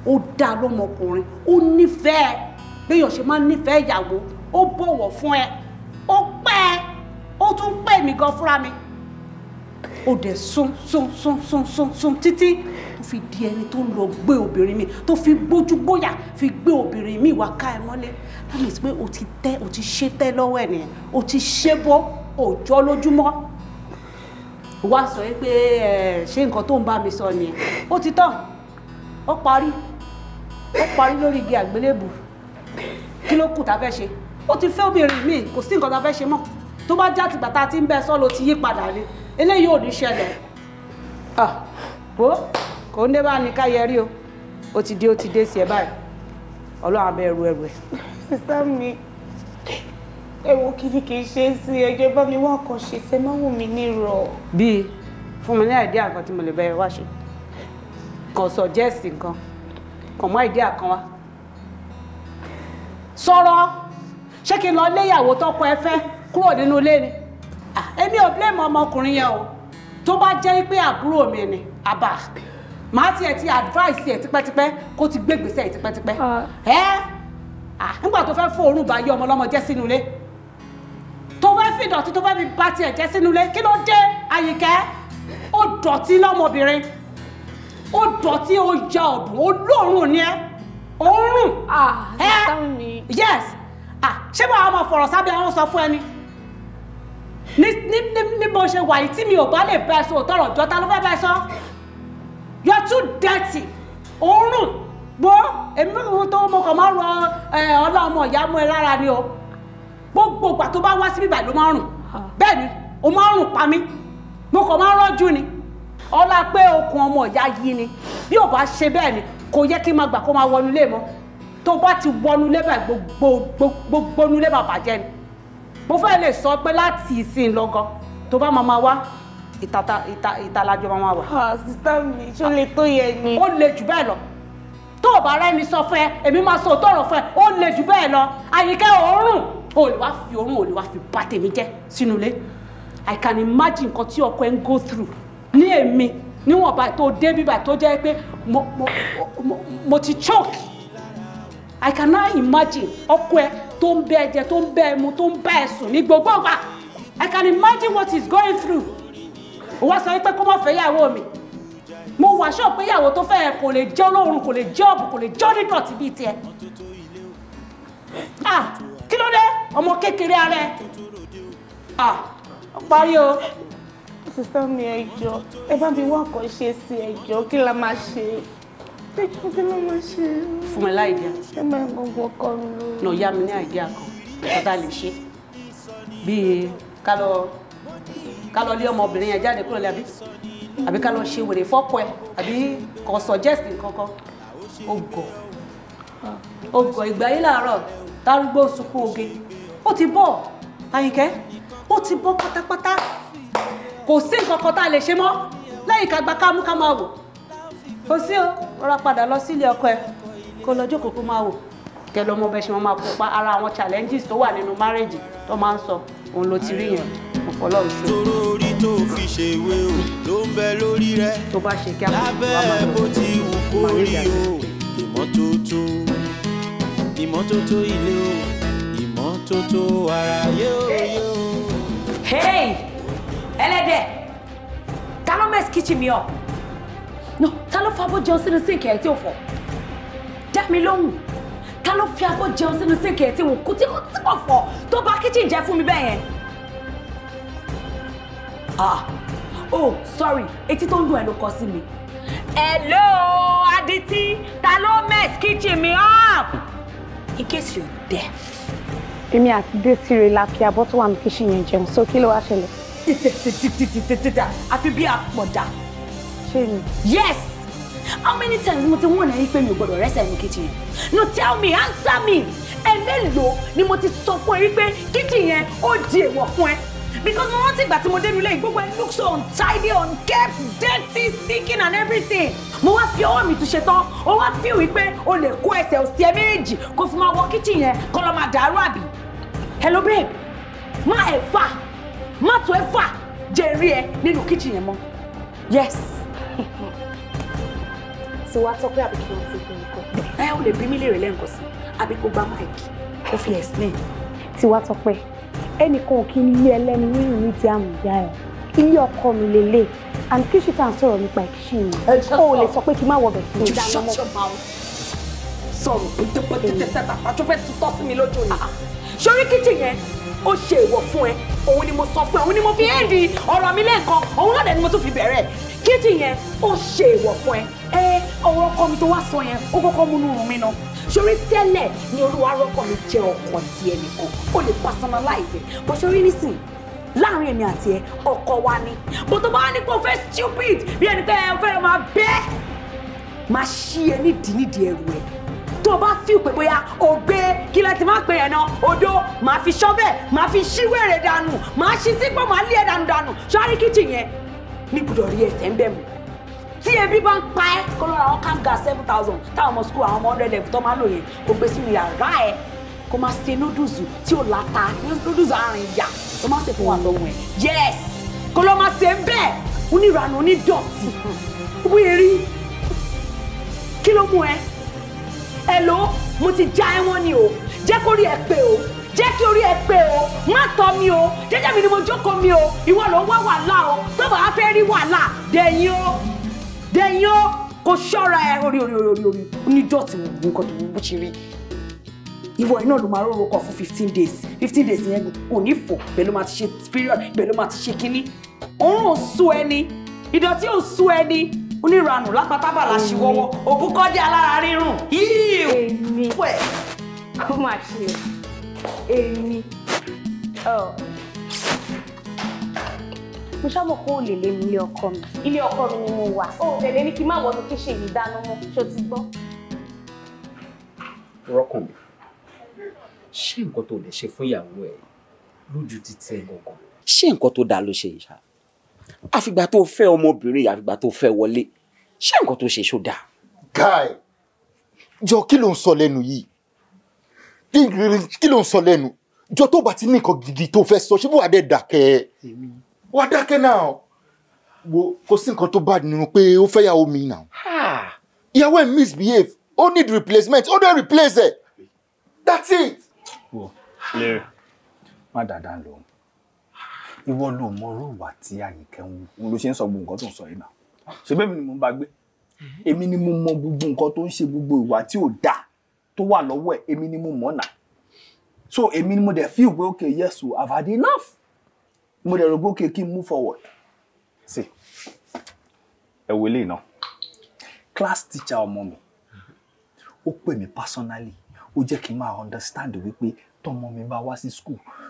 Ó dá lọ́mọkùnrin. Ó nífẹ̀ẹ́. Béèyàn ṣe máa ń nífẹ̀ẹ́ ìyàwó. Ó bọ̀wọ̀ fún ẹ. Ó pẹ́ ẹ. Ó tún pẹ́ mi gan fúnra mi. Ó dẹ̀ sún títí tó fi di ẹni tó ń lọ gbé obìnrin mi, tó fi gbójú gbóyà fi gbé obìnrin mi wá ká ẹ mọ́lé. That means pé o ti ṣe tẹ́ lọ́wọ́ ẹ̀ nìyẹn. O ti ṣe bọ́ òòjọ́ lójúmọ́. Wá sọ pé ṣé nǹkan tó ń bá mi sọ nìyẹn. Ó ti tán. Ó parí lórí igi àgbélébù. Kí ló kù tá fẹ́ ṣe? Ó ti fẹ́ obìnrin mi, kò sí nǹkan tá fẹ́ ṣe mọ́. Tó bá já tìgbà tá a ti ń bẹ sọ́ ló ti yí padà ni. Eléyìí ò ní ṣẹlẹ̀. Kò ń dé bá ní ká yẹrí o. Ó ti dé sí ẹ báyìí. Ọlọ́run abẹ́ ẹrù ẹ̀. Sister mi, ẹ̀wọ̀n kìí ṣe sí ẹjọ́ bá mi wá kan ṣe fẹ́ máa wù mí nírọ̀. Bíi fún mi ní àìdíà kan tí mo lè bẹ̀rẹ̀ wá ṣe. Kàn suggest nǹkan. Kàn mú àìdíà kan wá. Sọ̀rọ̀ ṣé kí n lọ léyàwó tọ́kọ ẹ fẹ́ kúrò nínú ilé ni? Èmi ò blame ọmọkùnrin yẹn o. Tó bá jẹ́ pé àbúrò mi ni àbá màá tiẹ̀ ti advice ẹ̀ tipẹ́tipẹ́ kó ti gbé gbèsè tipẹ́tipẹ́. Nígbà tó fẹ́ fòórùn bá yé ọmọ ọlọ́mọ jẹ́ sínú ilé, tó fẹ́ fi ìdọ̀tí tó fẹ́ fi bá tiẹ̀ jẹ́ sínú ilé, kí ló dé Àyìnkẹ́? Ó dọ̀tí lọ́mọbìnrin, ó dọ̀tí, ó ya ọ̀bùn, ó lóòrùn ni ẹ́, òórùn. Yes. Ṣé báwa máa fọ̀rọ̀ sábẹ́ àwọn sọ fún ẹni? Ní bó ṣe wà yìí tí mi ò bá lè bẹ́ sọ òtọ́rọ̀ jọta ló fẹ́ bẹ́ sọ. You are too dirty. Òórùn. Gbọ́ èmi tó mo kàn máa rọ ọlọ́mọ ìyá mú ẹ lára ni o. Gbogbo ìgbà tó bá wá síbí báyìí ló máa rùn. Bẹ́ẹ̀ ni, o máa rùn pa mí. Mo kàn máa rọ́jú ni. Ọlá pé okùn ọmọ ìyá yìí ni. Bí ò bá ṣe bẹ́ẹ̀ ni, kò yẹ kí n máa gbà kó máa wọnú ilé mọ́. Tó bá ti wọnú ilé báyìí gbogbo inú ilé máa bàjẹ́ ni. Mo fẹ́ lè sọ pé láti ìsìn lọ́gán tó bá máa wá ìtàlájọ máa wà. Sister mi, ṣó lè tó yẹ ni? Ó le jù bẹ́ẹ̀ lọ. Tó o bá rẹ́ni sọ fún ẹ, èmi máa sọ òótọ́ ọ̀rọ̀ fún ẹ, ó le jù bẹ́ẹ̀ lọ. Àyìnkẹ́ òórùn, o lè wá fi òórùn, o lè wá fi bà tèmi jẹ́ sínú ilé. I can imagine nǹkan tí ọkọ ẹ ń go through ní èmi níwọ̀nba tó dé bíbà tó jẹ́ pé mo ti choke. I cannot imagine ọkọ ẹ tó ń bẹ ẹ̀jẹ̀, tó ń bẹ ẹmu, tó ń bẹ ẹ̀sùn ní gbogbo ìgbà. I can imagine what he's going through. Ó wá sọ pé kó má fẹ́ ìyàwó mi. Mo wà ṣọ́ pé ìyàwó tó fẹ́ kò lè jẹ́ olóorun, kò lè jẹ́ ọ̀bùn, kò lè jẹ́ onídọ̀tí bíi tiẹ̀. Kí ló dé? Ọmọ kékeré ara ẹ. Parí o. Sister mi, ẹ jọ̀ọ́, ẹ bá mi wá nǹkan ṣe sí, ẹ jọ̀ọ́, kí la máa ṣe? Kí la máa ṣe? Fún mi láìdíà. Ẹ máa gbogbo ọkọ mi lórí. Nà yá mi ní àìdíà kan tó dá lè ṣe. Bíi ká lọ lé ọmọbìnrin yẹn jáde kúrò lẹ́bí. Àbí ká lọ ṣe wèrè fọ́pọ̀ ẹ̀, àbí kò suggest nǹkankan. Ó gọ̀ ìgbà yìí láàárọ̀ tárúgbó sunkún oge. Ó ti bọ̀ Àyìnkẹ́, ó ti bọ̀ pátápátá. Kò sí nǹkankan tá a lè ṣe mọ́ lẹ́yìn ká gba kámú ká máa wò. Kò sí o, rọra padà lọ sílé ọkọ ẹ kó lọ jókòó kó máa wò. Kẹ lọ mọ bẹ ṣe máa kópa ara àwọn challenges tó wà nínú marriage tó máa ń sọ òun ló ti rí yẹn. Mo fọlọ́ ìṣó. Torí tó fi ṣe ìwé o ló ń bẹ lórí rẹ. Tó bá ṣe kí a máa lábẹ́ bó ti wù kó rí o. Ìmọ́tótó ilé o, ìmọ́tótó ara yóò. Hey! ẹlẹ́dẹ̀ ta ló mess kitchen mi up no ta ló fa abọ́ jẹun sínú sink ẹ̀ tí ò fọ̀ dá mi lóhùn ta ló fi abọ́ jẹun sínú sink ẹ̀ tí kò fọ̀ tó bà kitchen jẹ́ fún mi bẹ́ẹ̀ yẹn oh sorry etí tó ń dùn ẹ̀ ló kọ sí mi hello Aditi ta ló mess kitchen mi up in case you're deaf. Èmi àti Desire la fi abọ́ tó wà ní kitchen yẹn jẹun so kí ló wá ṣẹlẹ̀. àfi bí àpọ̀dà. Ṣé ni. Yes. How many times mo ti wọ́n náà yí pé mi ò gbọ́dọ̀ rẹ́sẹ̀ ní kitchen yẹn? No tell me, answer me. Ẹ̀mélòó ni mo ti sọ fún ẹ wípé kitchen yẹn ó di èèwọ̀ fún ẹ? Because mo rántí ìgbà tí mo dé nílé gbogbo ẹ look so untidy, unkept, dirty, stinking and everything. Mo wá fi ọwọ́ mi tún ṣe tán, ó wá feel wípé o lè kó ẹsẹ̀ òsì ẹ méjì kó fi máa wọ kitchen yẹn kó lọ máa dàrú àbí. Hello babe, má tó ever jẹ́ rí ẹ nínú kitchen yẹn mọ́. Yes. Tí wàá tọ́ pé àbí kí wọ́n ti gbé nǹkan. O lè bí mi léèrè lẹ́ǹkan sí àbí kó gba mic kó fi explain. Tí wàá tọ́ pé ẹnìkan ò kí ń lé ẹlẹ́ni nínú ní ti àmùjá ẹ̀. Ilé ọkọ mi lélẹ̀ and kitchen tá à ń sọ̀rọ̀ nípa kitchen mi. O ò lè sọ pé kí n má wọ bẹ̀ sí ìdáná mọ́. Sọ̀rọ̀ pẹ̀tẹ̀pẹ̀tẹ̀ àpàtó fẹ́ tutọ́ sí mi lójú ni. Sórí kitchen yẹn ó ṣe ìwọ̀ fún ẹ òun ni mo sọ fún ẹ òun ni mo fi éèdì ọ̀rọ̀ mi lẹ́ẹ̀kan òun náà dẹ̀ ni mo tún fi bẹ̀rẹ̀ kitchen yẹn ó ṣe ìwọ̀ fún ẹ ọ̀rọ̀ ọkọ mi tó wá sọ yẹn ó kọ́kọ́ múnú rùn mí náà sórí tẹ́lẹ̀ ni olúwa rọ́kọ̀ mi jẹ́ ọkọ ti ẹnìkan ó lè personalize ẹ̀ bó sórí nísìn láàrin èmi àti ẹ ọkọ wa ni bó tó bá wá ní kó fẹ́ stupid bí ẹni pé ẹ fẹ́ máa bẹ́ẹ̀ máa ṣí ẹ nídìí ẹrù ẹ tó bá fíw pé bóyá o gbé kí lẹ ti máa pè ẹ̀ náà odó máa fi ṣọ́bẹ̀ máa fi ṣíwèrè dànù máa ṣí sípò máa lé ẹ̀ dànù sọ́rí kitchen yẹn ní gbọ́dọ̀ rí ẹsẹ̀ ń bẹ̀ mú tí ebi bá ń pa ẹ́ kó lọ́ra àwọn camp gas 7,000 táwọn ọmọ school àwọn ọmọ 100 level tó máa lò yẹn kó gbé sínú yàrá ẹ̀ kó máa ṣe noodles tí ò láta noodles àárín ìyá tó máa ṣe fún wa lọ́wọ́ ẹ̀ yes kó lọ́ máa ṣe ń bẹ̀ onírànú onídọ̀tí wíì rí kí ló mú ẹ hello mo ti já ẹ̀wọ̀n ni o jẹ́ kó rí ẹ pé o jẹ́ kí orí ẹ pé o má tọ́ mi o jẹ́jẹ́ mi ni mo jókòó mi o ìwọ ló ń wá wàhálà o tó bá fẹ́ rí wàhálà dẹ̀yìn o kò ṣọ́ra ẹ orí onídọ̀tí nǹkan tó bó ṣe rí ìwọ iná ló máa róró kọ fún 15 days yẹn kò ní fò bẹ́ẹ̀ ló máa ti ṣe period bẹ́ẹ̀ ló máa ti ṣe kínní òun ò sú ẹni ìdọ̀tí ò sú ẹni oníranù lápátábà láṣìwọ́wọ́ òbúkọ́dé alára rírùn èmi kó máa ṣe èmi mo ṣàmọ̀ kó o lè lé mi ilé ọkọ mi ni mo wà ó tẹ̀lé ní kí n má wọnú kí ṣe ìdáná mọ́ ṣó ti gbọ́. rọ́kàn mi ṣé nǹkan tó lè ṣe fún ìyàwó ẹ lójú títí ẹ gangan ṣé nǹkan tó dáa ló ṣe yìí ṣá àfìgbà tó fẹ́ ọmọbìnrin àfìgbà tó fẹ́ wọlé ṣé nǹkan tó ṣe ṣó dáa. guy jọ kí ló ń sọ lẹ́nu yìí kí ló ń sọ lẹ́nu jọ tó bá ti ní nǹkan gidi tó fẹ́ sọ ṣé bó wà dé dákẹ́ wà dákẹ́ náà wo kò sí nǹkan tó bá nínú pé ó fẹ́ yàwó mi náà ìyàwó ẹ̀ misbehave ó need replacement ó dẹ̀ replace ẹ̀ that's it. wo lérè má dáadáa lòun ìwọ ló mọ ọ̀rọ̀ wà tí Àyìnkẹ́ ń wù ló ṣe ń sọ gbogbo nǹkan tó ń sọ yìí náà ṣe bẹ́ẹ̀ mi ni mo ń bá gbé èmi ni mo mọ gbogbo nǹkan tó ń ṣe gbogbo ìwà tí ò dáa tó wà lọ́wọ́ ẹ̀ èmi ni mo mọ̀ náà so èmi ni mo dẹ̀ feel pé okay yes o I've had enough mo dẹ̀ rò pé okay kí n move forward see ẹ wo eléyìí náà class teacher ọmọ mi ó pè mí personally ó jẹ́ kí n máa understand wípé tọ́mọ mi bá wá sí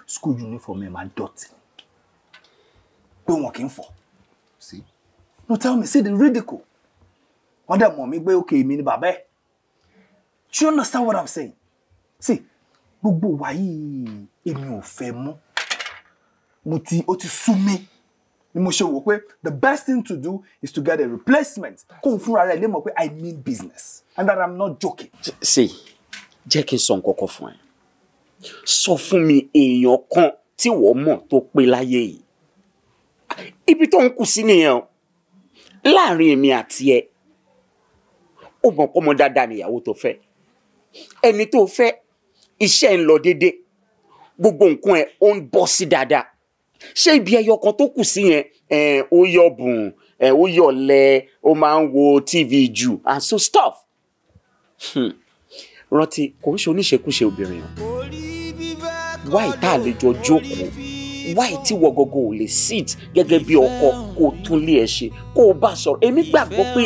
school uniform ẹ̀ máa dọ̀tí pé wọn kì í fọ̀ sí no tell me see the ridicule wọ́n dẹ̀ mọ̀ mí pé okay èmi ni bàbá ẹ̀ do you understand what I'm saying see gbogbo wa yìí èmi ò fẹ́ mọ́ ó ti sú mi ni mo ṣe wò pé the best thing to do is to get a replacement kó n fúnra rẹ̀ lè mọ̀ pé I mean business and that I'm not joking. see jẹ́ kí n sọ nǹkan kan fún ẹ sọ fún mi èèyàn kan tí wọ́n mọ̀ tó pé láyé yìí ibi tó ń kù sí nìyẹn láàrin èmi àti ẹ ó mọ̀ pé ọmọ dáadáa nìyàwó tó fẹ́ ẹni tó fẹ́ iṣẹ́ ń lọ déédéé gbogbo nǹkan ẹ̀ ó ń bọ́ sí dáadáa ṣé ibi ẹyọ kan tó kù sí yẹn ó yọ bùn ó yọ lẹ ó máa ń wo TV jù and so stuff. Rántí kò ń ṣe oníṣekúṣe obìnrin o. Why tá a lè jọ jókòó? Why tí wọ́n gọ́gọ́ ò lè sit gẹ́gẹ́ bí ọkọ kó tún lé ẹ ṣe kó o bá sọ̀rọ̀? Èmi gbàgbọ́ pé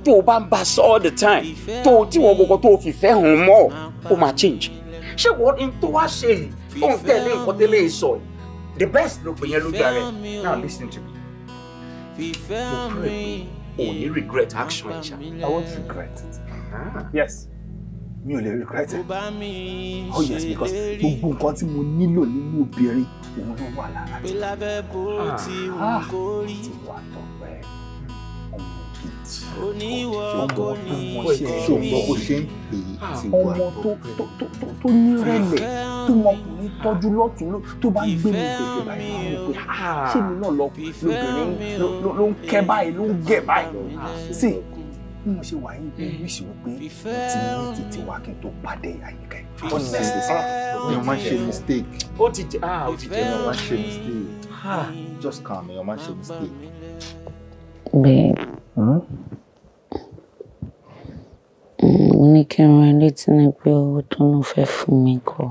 tó o bá ń bá sọ all the time tí wọ́n gọ́gọ́ tó o fi fẹ́ hàn mọ́ ó máa change. Ṣé wọ́n ní tó wá ṣe yìí tó ń tẹ̀lé nǹkan tẹ́lẹ̀ sọ yìí? The best ló pè yẹn lójú ara ẹ̀. Now listen to me. Mo pray pé o ní regret action ẹ̀ ṣá. I won't regret it. Yes. Mi ò lè regret it. Oh yes, because gbogbo nǹkan tí mo nílò nínú obìnrin òun ló wà lára mi. Ti wà tọpẹ́ ọmọ gidi. Ọmọ tó ṣe ń pè é ti wà tọpẹ́. Tó nírẹ̀lẹ̀ tó mọkùnrin tọ́jú lọ́tún tó bá ń gbé mi gbèsè báyìí máa ń pè ṣé mi náà lóbìnrin ló ń kẹ́ báyìí ló ń gẹ̀ báyìí. Sí bí mo ṣe wà yín bí wíṣì wípé mo ti ní títí wá kí n tó pàdé Ayinke. Honestly mi ò máa ń ṣe mistake. Ó ti jẹ́ mi ò máa ń ṣe mistake. Just calm, mi ò máa ń ṣe mistake. Babe. Ní kí n rán létí ní pé owó tó ń fẹ́ fún mi kọ́.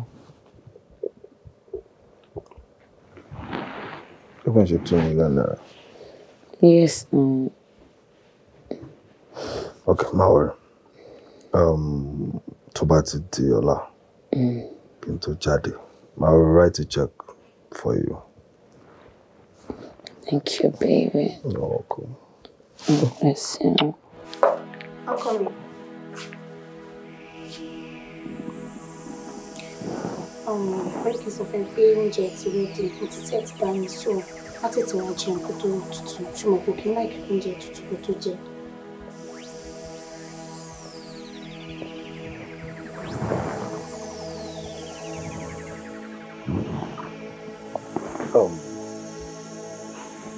Ó kàn ṣe 2 million naira. Yes. Okay, má worry. Tó bá ti di ọ̀la, kí n tó jáde, I'll write a check for you. Thank you, baby. You're welcome. Bless you. I'll call you. First is of oúnjẹ ti ready, mo ti set down so láti tí wọ́n jẹun kó tó tutù. Ṣùgbọ́n kò kí n like oúnjẹ tutù kó tó jẹ.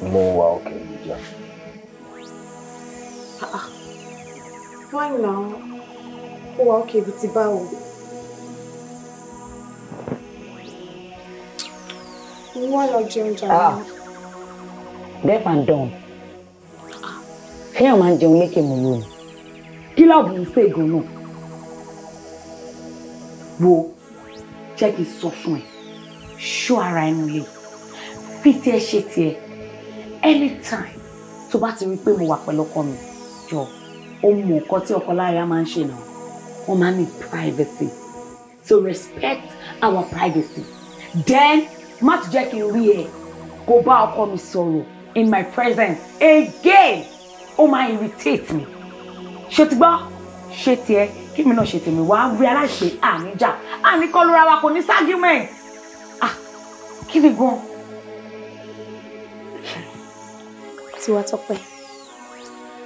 Mo wà okay níjà. Why now? Ó wà okay bí ti báwo? Wọ́n lọ jẹun jàre. Deaf and dumb. Kéèyàn máa ń jẹun lékè mọ́ lónìí. Kí láàbù ń ṣe gan-an? Wo jẹ́ kí n sọ fún ẹ. Ṣọ́ ara ẹnu lè. Fi tiẹ̀ ṣe tiẹ̀. Anytime tó bá ti rí pé mo wà pẹ̀lú ọkọ mi, jọ, ó mọ nǹkan tí ọkọ láya máa ń ṣe náà. Wọ́n máa ń ní privacy. So respect our privacy. Then má ti jẹ́ kí n rí ẹ kó bá ọkọ mi sọ̀rọ̀ in my presence again. Ó máa irritate me. Ṣé ti gbọ́? Ṣé tiẹ̀ kí mi náà ṣe tèmi wá realize pé àníjà àníkọlù ra wa kò ní argument. Kí ni gan? Tiwa Tọ́pẹ́,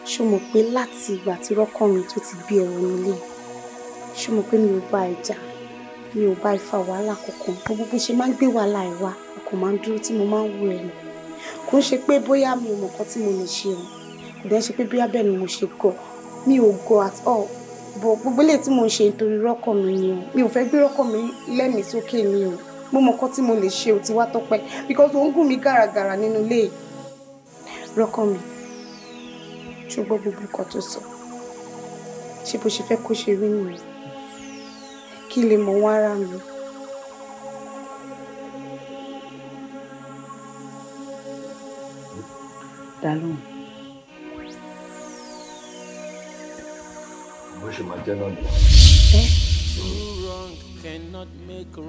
ṣó mọ̀ pé láti ìgbà tí rọ́kàn mi tó ti gbé ẹ̀rọ nílé, ṣó mọ̀ pé mi ò bá ìjà, mi ò bá ìfà wàhálà kankan. Gbogbo bó ṣe máa ń gbé wàhálà ẹ̀ wá, ọkàn máa ń dúró tí mo máa ń wù ẹ̀ ni. Kò ń ṣe pé bóyá mi ò mọ̀ nǹkan tí mo lè ṣe o. Kò dẹ̀ ṣe pé bóyá bẹ́ẹ̀ ni mo ṣe gọ̀. Mi ò gọ̀ at all. But gbogbo eléyìí tí mo ń ṣe nítorí rọ́kàn mi ni o. Mi ò fẹ́ gbé rọ́kàn mi lẹ́mìí sókè ni o. Mo mọ̀ nǹkan tí mo lè ṣe o Tiwa Tọ́pẹ́ because ó ń gùn mí gàràgàrà nínú ilé. Rọ́kàn mi, ṣùgbọ́n gbogbo nǹkan tó sọ, ṣé bó ṣe fẹ́ kó ṣe rí nìyẹn? Kí lè mọ̀ wọ́n ara mi. Dàlóhùn. Bó ṣe máa jẹ́ náà ni.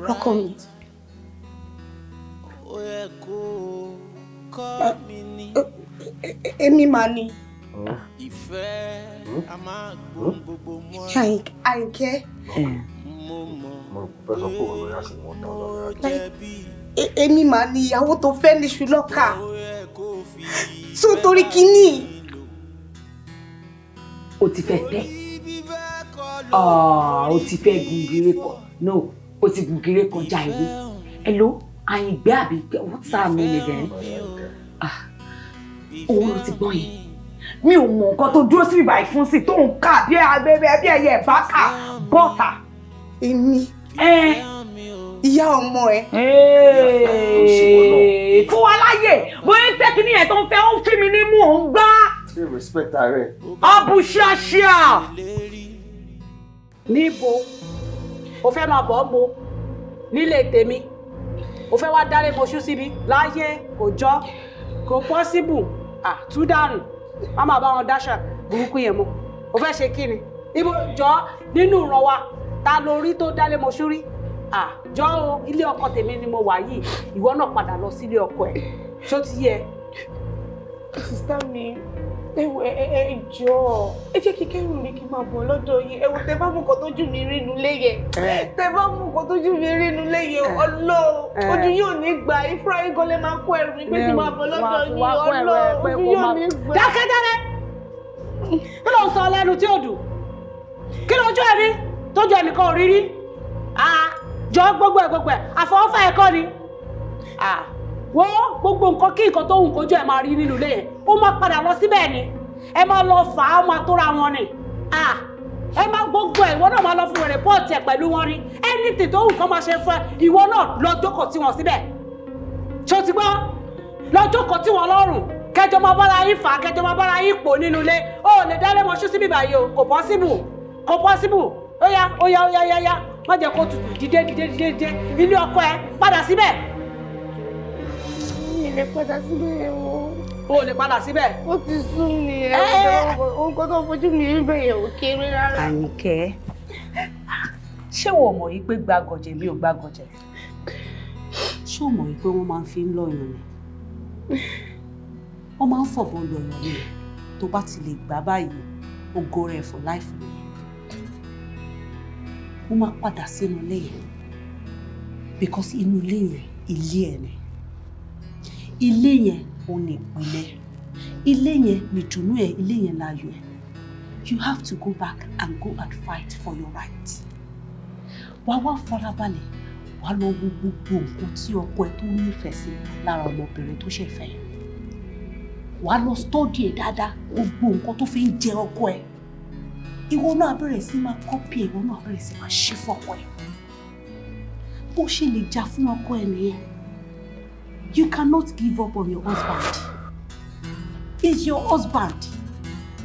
Rọ́kàn mi. Èmi máa ní. Ayinke. Mo fẹ́ sọ pé òun ló yá sí wọn tán lọ́wọ́. Èmi máa ní ìyàwó tó fẹ́ ní ṣùlọ́kà. Tó torí kíní. O ti fẹ́ tẹ́. O ti fẹ́ gùngìrè kan. No, o ti gùngìrè kan já ìwé. Hello, Ayinke àbí what's that name again? Òun ló ti gbọ́n yẹn. Mi ò mọ nǹkan tó dúró sí ìbàyí fún sí tó ń kà bí abẹ́rẹ́ bí ẹyẹ ìbáka bọ́ta. Èmi. ìyá ọmọ ẹ. Fún wa láyè bóyá tẹ́kí ní ẹ̀ tó ń fẹ́ ó ń fi mi ní mú òun gbá. Ṣé respect ààrẹ? Abùṣàṣìà. Níbo o fẹ́ máa bọ̀ ọ́ mo nílé tèmi o fẹ́ wá dáré moṣú síbi láyé kò jọ kò possible tú dànù má máa bá wọn dáṣà burúkú yẹn mọ́ o fẹ́ ṣe kí ni ibo jọ nínú ìran wa ta lórí tó dálé moṣú rí jọ o ilé ọkọ tèmi ni mo wà yìí ìwọ náà padà lọ sílé ọkọ ẹ ṣó ti yẹ. Sista mi ẹ jọ̀ọ́ ẹ jẹ́ kí kẹ́rù mi kí n máa bọ̀ lọ́dọ̀ yín ẹ wò tẹ bá mú nǹkan tójú mi rí inú léyẹ tẹ bá mú nǹkan tójú mi rí inú léyẹ ọlọ ojú yóò ní gbà ifra igọlẹ máa kó ẹrù mi pé kí n máa bọ̀ lọ́dọ̀ yín ọlọ ojú yóò ní gbà. dákẹ́dákẹ́ kí ló ń sọ lẹ́nu tí ò dùn kí lójú ẹ rí tójú ẹnìkan ò rí rí jọ gbogbo ẹ àfọwọ́fà ẹ̀kọ́ ni wọ́n gbogbo nǹkan kí nǹkan tó wù kójú ẹ̀ máa rí nínú ilé yẹn ó máa padà lọ síbẹ̀ ni ẹ máa lọ fà á máa tóra wọn ni ẹ máa gbogbo ẹ̀ ìwọ náà máa lọ fún rìpọ́ọ̀tì ẹ̀ pẹ̀lú wọn ni anything tó wù kán máa ṣe fún ẹ ìwọ náà lọ jókòó tí wọn síbẹ̀ ṣó ti gbọ́ lọ jókòó tí wọn lọ́rùn kẹjọ máa bára yín fà á kẹjọ máa bára yín pò nínú ilé ó lè dálé mọ́ṣú síbí báyìí o kò possible ó yá má jẹ́ kó tutù dìde ilé ọkọ ẹ padà síbẹ̀. lè padà síbẹ̀ o. O lè padà síbẹ̀. Ó ti sún mi ẹ̀ nǹkan tó fojú mi rí bẹ̀yẹ̀ ò kéré rárá. Àyìnkẹ́, ṣé wo mọ̀ yìí pé gbàgọ̀jẹ̀ mi ò gbàgọ̀jẹ̀? Ṣé o mọ̀ yìí pé wọ́n máa ń fi ń lọ́yàn ni? Wọ́n máa ń fọ̀bọ̀n lọ́yàn ni. Tó bá ti lè gbà báyìí, ó go rẹ̀ for life ni. Mo máa padà sínú ilé yẹn. Because inú ilé yẹn, ilé ẹ̀ ni. Ilé yẹn ò ní ìpínlẹ̀. Ilé yẹn ni ìdùnnú ẹ̀, ilé yẹn láyọ̀ ẹ̀. You have to go back and go and fight for your right. Wá wá farabalẹ̀, wá lọ wo gbogbo nǹkan tí ọkọ ẹ tó nífẹ̀ẹ́ sí lára ọmọbìnrin tó ṣe fẹ́. Wá lọ study ẹ̀ dáadáa, gbogbo nǹkan tó fi ń jẹ ọkọ ẹ. Ìwọ náà bẹ̀rẹ̀ sí máa copy ẹ̀, ìwọ náà bẹ̀rẹ̀ sí máa ṣe fọ́kọ ẹ. Bó ṣe lè jà fún ọkọ ẹ nìyẹn. You cannot give up on your husband. He's your husband.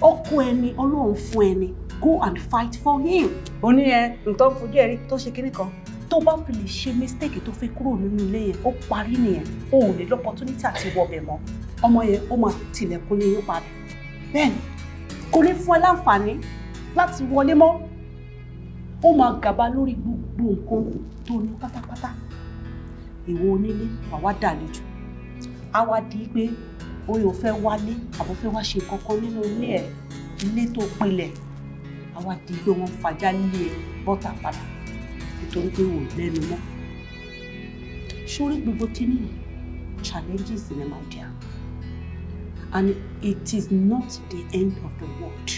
Ọkọ ẹni, Ọlọ́run fún ẹni. Go and fight for him. Ó ní nǹkan fojú ẹ̀rí tó ṣe kíní kan. Tó bá fi lè ṣe mistake tó fi kúrò nínú ilé yẹn, ó parí nìyẹn. O ò lè l'opportunity àti wọbẹ̀ mọ́. Ọmọ yẹn ó máa tilẹ̀kùn lé yín padà. Bẹ́ẹ̀ni, kò ní fún ẹ láǹfààní láti wọlé mọ́. Ó máa gàba lórí gbogbo nǹkan tó ní pátápátá. Ìwọ onílé wà wá dàlejò. A wá di pé bóyá o fẹ́ wálé àbò fẹ́ wá ṣe kankan nínú ilé ẹ̀, ilé tó pinlẹ̀. A wá di pé wọ́n fàjà lé ẹ bọ́tà padà nítorí pé wò lẹ́nu mọ́. Sórí gbogbo kíní challenges in my dear. And it is not the end of the world.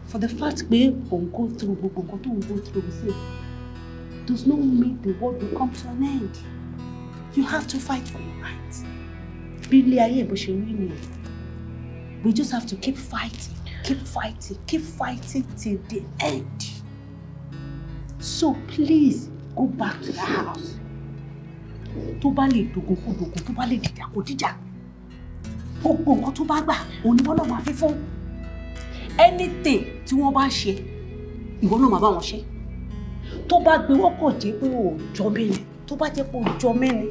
For the fact pé o ń go through gbogbo nǹkan tó ń go through sí does not mean the world will come to an end. You have to fight for your rights. Bí ilé ayé bó ṣe rí nìyẹn. We just have to keep fighting till the end. So please go back to the house. Tó bá lè dògùn, tó bá lè dìjà kó dìjà. Gbogbo nǹkan tó bá gbà, òun ni wọ́n náà máa fi fún. Anything tí wọ́n bá ṣe, ìwọ náà máa bá wọn ṣe. Tó bá gbé wọ́pọ̀ jẹ́ pé ò jọ mí ni, tó bá jẹ́ pé ò jọ mí ni,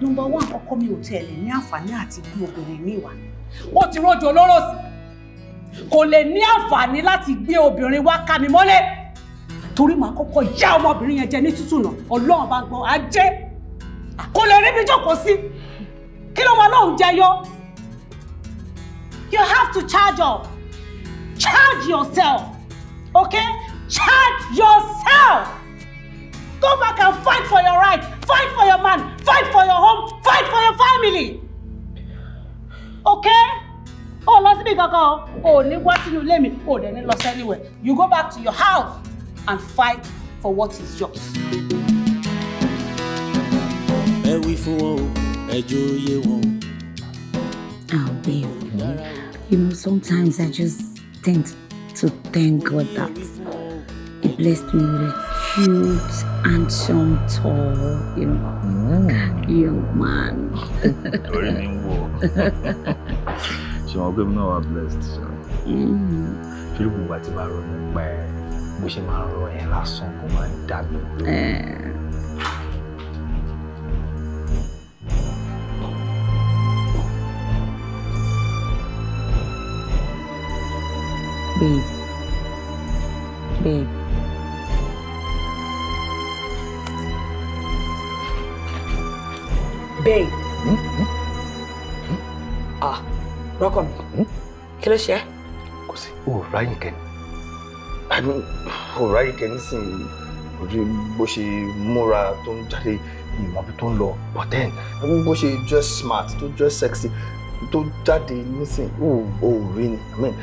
number one ọkọ mi ò tẹ̀lé ní àǹfààní àti bí obìnrin mi wà. Ó ti rọ́jò lóró sí. Kò lè ní àǹfààní láti gbé obìnrin wá ká mi mọ́lẹ̀. Torí màá kọ́kọ́ yá ọmọbìnrin yẹn jẹ ní tútù náà, Ọlọ́run bá gbọ́ ajé. Kò lè rí mi jókòó sí. Kí ló máa lóun jẹ yọ? You have to charge up. Charge yourself. Okay? Charge yourself. Go back and fight for your right. Fight for your man. Fight for your home. Fight for your family. Okay? Oh, lọ síbi kankan. Oh, ní wá sínú ilé mi. Oh, dẹ̀ ní lọ sí anywhere. You go back to your house and fight for what is yours. Ẹ wí fún wọn o, ẹ jọ̀ọ́yé wọn o. Oh, babe. You know, sometimes I just tend to thank God that He blessed me with a cute, handsome, tall, young man. She will give no blessed. She will go to my room where she might run and last song for my dad. Babe. Babe. Ah, rọ́kọ̀ mi. Kí ló ṣe? Kò sí, Ayinke. I mean, Ayinke nísìnyí, ojú bó ṣe múra tó ń jáde ìmọ̀ bí tó ń lọ. But then, bó ṣe dress smart, tó dress sexy, tó jáde nísìnyí, rí ni. I mean,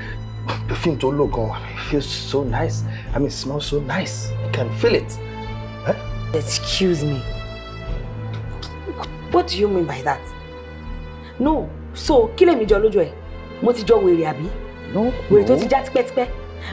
perfume tó lò gan, it feels so nice. I mean, it smells so nice. You can feel it. Huh? Excuse me. What do you mean by that? No. So, kí lèmi jọ lójú ẹ? Mo ti jọ wèrè àbí? No. Wèrè tó ti já tipẹ́tipẹ́.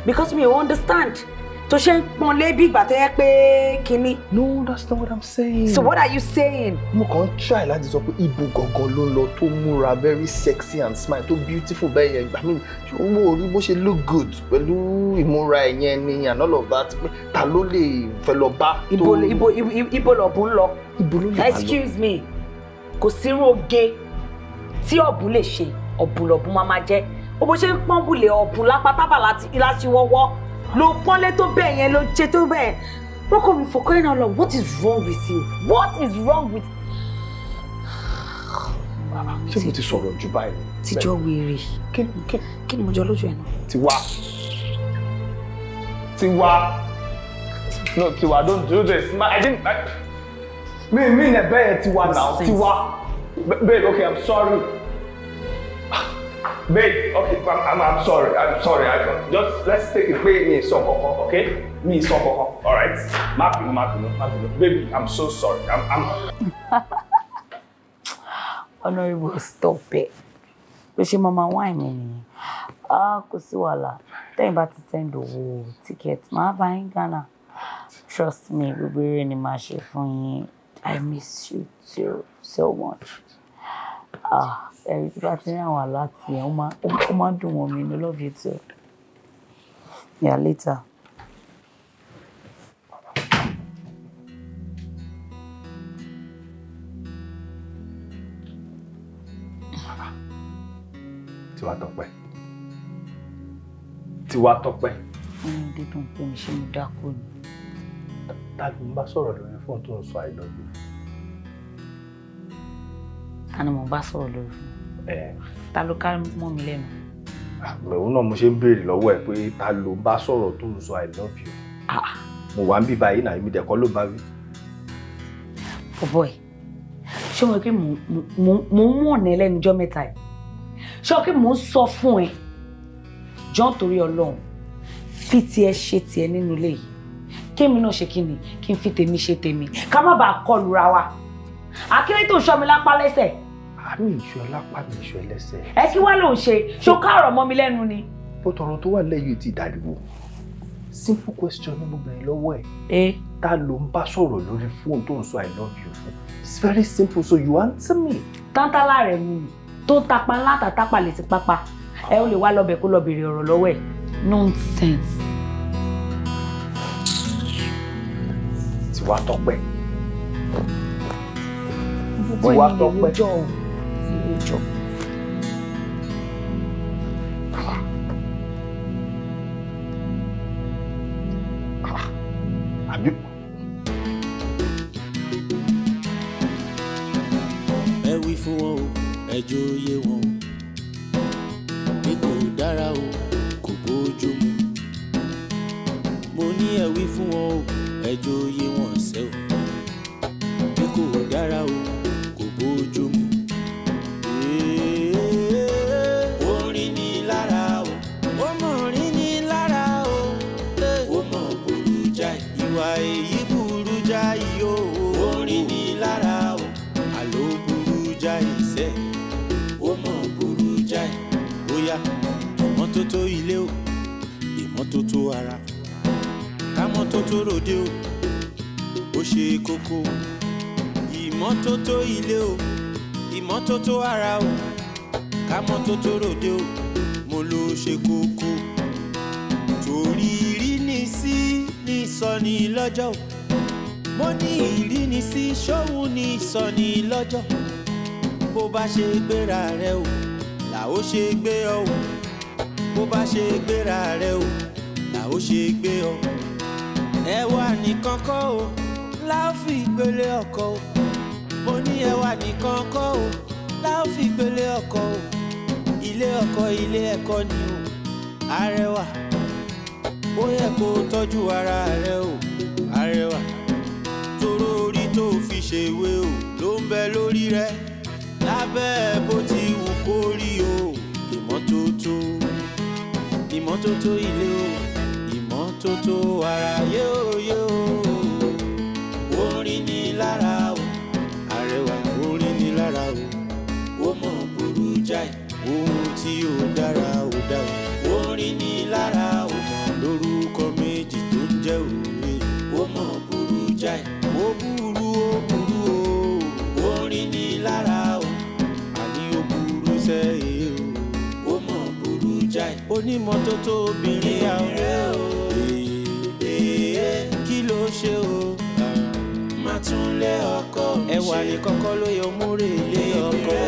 Because me understand. Tó ṣe ń pọ́n lé bí ìgbà tó yẹ pé kíní. No, that's not what I'm saying. So what are you saying? Mo kàn try láti sọ pé ibo gangan ló ń lọ tó múra very sexy and smile tó beautiful bẹ́ẹ̀ yẹn. I mean, owó orí bó ṣe look good pẹ̀lú ìmúra ẹ̀yẹn ni and all of that. Ta ló lè fẹ́ lọ bá tó. Ibo lọ̀bùn lọ. Ibo ló lè bá lọ. Excuse me. Kò sírú oge tí ọ̀bùn lè ṣe ọ̀bùn lọ̀bùn máa jẹ́. Ó bó ṣe ń pọ́n bùlẹ̀ ọ̀bùn lápátábà láti ìlàṣíwọ́wọ́ ló pọ́nlé tó bẹ́ẹ̀ yẹn ló ṣe tó bẹ́ẹ̀. Rọ́kọ̀ mi for crying out loud, what is wrong with you? What is wrong with... Ṣé mo ti sọ̀rọ̀ jù báyìí? Tíjọ́ wèrè. Kí ni mo jọ lójú ẹ̀ náà? No, Tiwa, don't do this. I didn't... Me never Tiwa now. Tiwa. Babe, okay, I'm sorry. Babe, okay, I'm sorry. Just let's take it. Me so okay? Me so all right? Mapino. Baby, I'm so sorry. I'm Honorable, stop it. But she mama why me? Kò sí wàhálà. Tẹ́yìn bá ti send owó ticket, màá bá yín Ghana. Trust me, gbogbo eré ni màá ṣe fún yín. I miss you too so much. Every party now a lot here. Oma do mommy, I love you too. Yeah, later. Tiwa Tọ́pẹ́. Dídùn pé mi ṣe mo dákú ni. Ta ló ń bá sọ̀rọ̀ lórí fóònù tó ń sọ I love you? Ta ni mo bá sọ̀rọ̀ lórí fóònù? Ta ló ká mọ́ mi lẹ́nu? Òun náà mo ṣe ń béèrè lọ́wọ́ ẹ̀ pé ta ló ń bá sọ̀rọ̀ tó ń sọ I love you? Mo wà ń bí báyìí náà, èmi dẹ̀kọ́ ló bá wí. Boy, ṣé mo rí pé mo ń wọ̀n ẹ́ lẹ́nu ọjọ́ mẹ́ta ẹ̀? Ṣé o kí mo ń sọ fún ẹ? Jọ̀ọ́ torí Ọlọ́run, fi tiẹ̀ ṣe tiẹ̀ nínú ilé yìí. Kémi náà ṣe kíni, kí n fi tèmi ṣe tèmi. Ká má bàa kọlù ra wa. Akéré tó ń ṣọ́ mi lápá lẹ́sẹ̀. Àmì ìṣù lápá mi ìṣù ẹlẹ́sẹ̀. Ẹ kí wá ló ń ṣe? Ṣó ká ọ̀rọ̀ mọ́ mi lẹ́nu ni? Bó tọrọ tó wà lẹ́yìn ti dàríwò. Simple question ni mo bẹ̀rẹ̀ lọ́wọ́ ẹ̀. Ta ló ń bá sọ̀rọ̀ lórí fóònù tó ń sọ I love you fún? It's very simple, so you answer me. Tántálà rẹ̀ mú mi. Tó tapa ńlá tàtàpà lè ti pápá. Ẹ ó lè wá lọ bẹ̀ kó lọ bèrè ọ̀rọ̀ lọ́wọ́ ẹ̀. Nonsense. Tiwa Tọ́pẹ́. Tiwa Tọ́pẹ́. Àbí. Ẹ wí fún wọn o, ẹ jóyè wọn o. Ní kò dára o, kò bójú mu. Mo ní ẹ wí fún wọn o, ẹ jóyè wọn ṣe o. Ní kò dára o, kò bójú mu. Orin ni lára o, ó mọ̀ rí ni lára o. Ó mọ̀ burú jáì, ìwà èyí burú jáì o. Orin ni lára o, àló burú jáì sẹ́. Ó mọ̀ burú jáì, bóyá ìmọ́tótó ilé o, ìmọ́tótó ara. Ká mọ́ ìmọ́tótó ròde o ó ṣe kókó ìmọ́tótó ilé o ìmọ́tótó ara o ká mọ́tótó ròde o mo ló ṣe kókó torí ìrínisí ní ìsọ̀ní lọ́jọ́ o mo ní ìrínisí ṣóhun ní ìsọ̀ní lọ́jọ́ bó bá ṣe gbéra rẹ o là ó ṣe gbé ọ o bó bá ṣe gbéra rẹ o là ó ṣe gbé ọ ẹwà nìkan kọ́ o la ó fi gbélé ọkọ o mo ní ẹwà nìkan kọ́ o la ó fi gbélé ọkọ o ilé ọkọ ilé ẹ̀kọ́ ni o arẹwà ó yẹ kó tọ́jú ara rẹ o arẹwà toró orí tó fi ṣèwé o ló ń bẹ lórí rẹ lábẹ́ bó ti wù kó rí o ìmọ́tótó ìmọ́tótó ilé o ìmọ́tótó ara yóò orin ní lára o arẹwà orin ní lára o ó mọ̀ burú jáì ohun tí ó dára ó dá o orin ní lára o mọ̀ lórúkọ méjì tó ń jẹ́ òwe ó mọ̀ burú jáì ó burú o orin ní lára o àní ó burú sẹ́yìn o ó mọ̀ burú jáì onímọ́tótó obìnrin àwọn kí ló ṣe o má tún lé ọkọ mi ṣe ẹwà ní kọ́kọ́ ló yọ múrè ilé ọkọ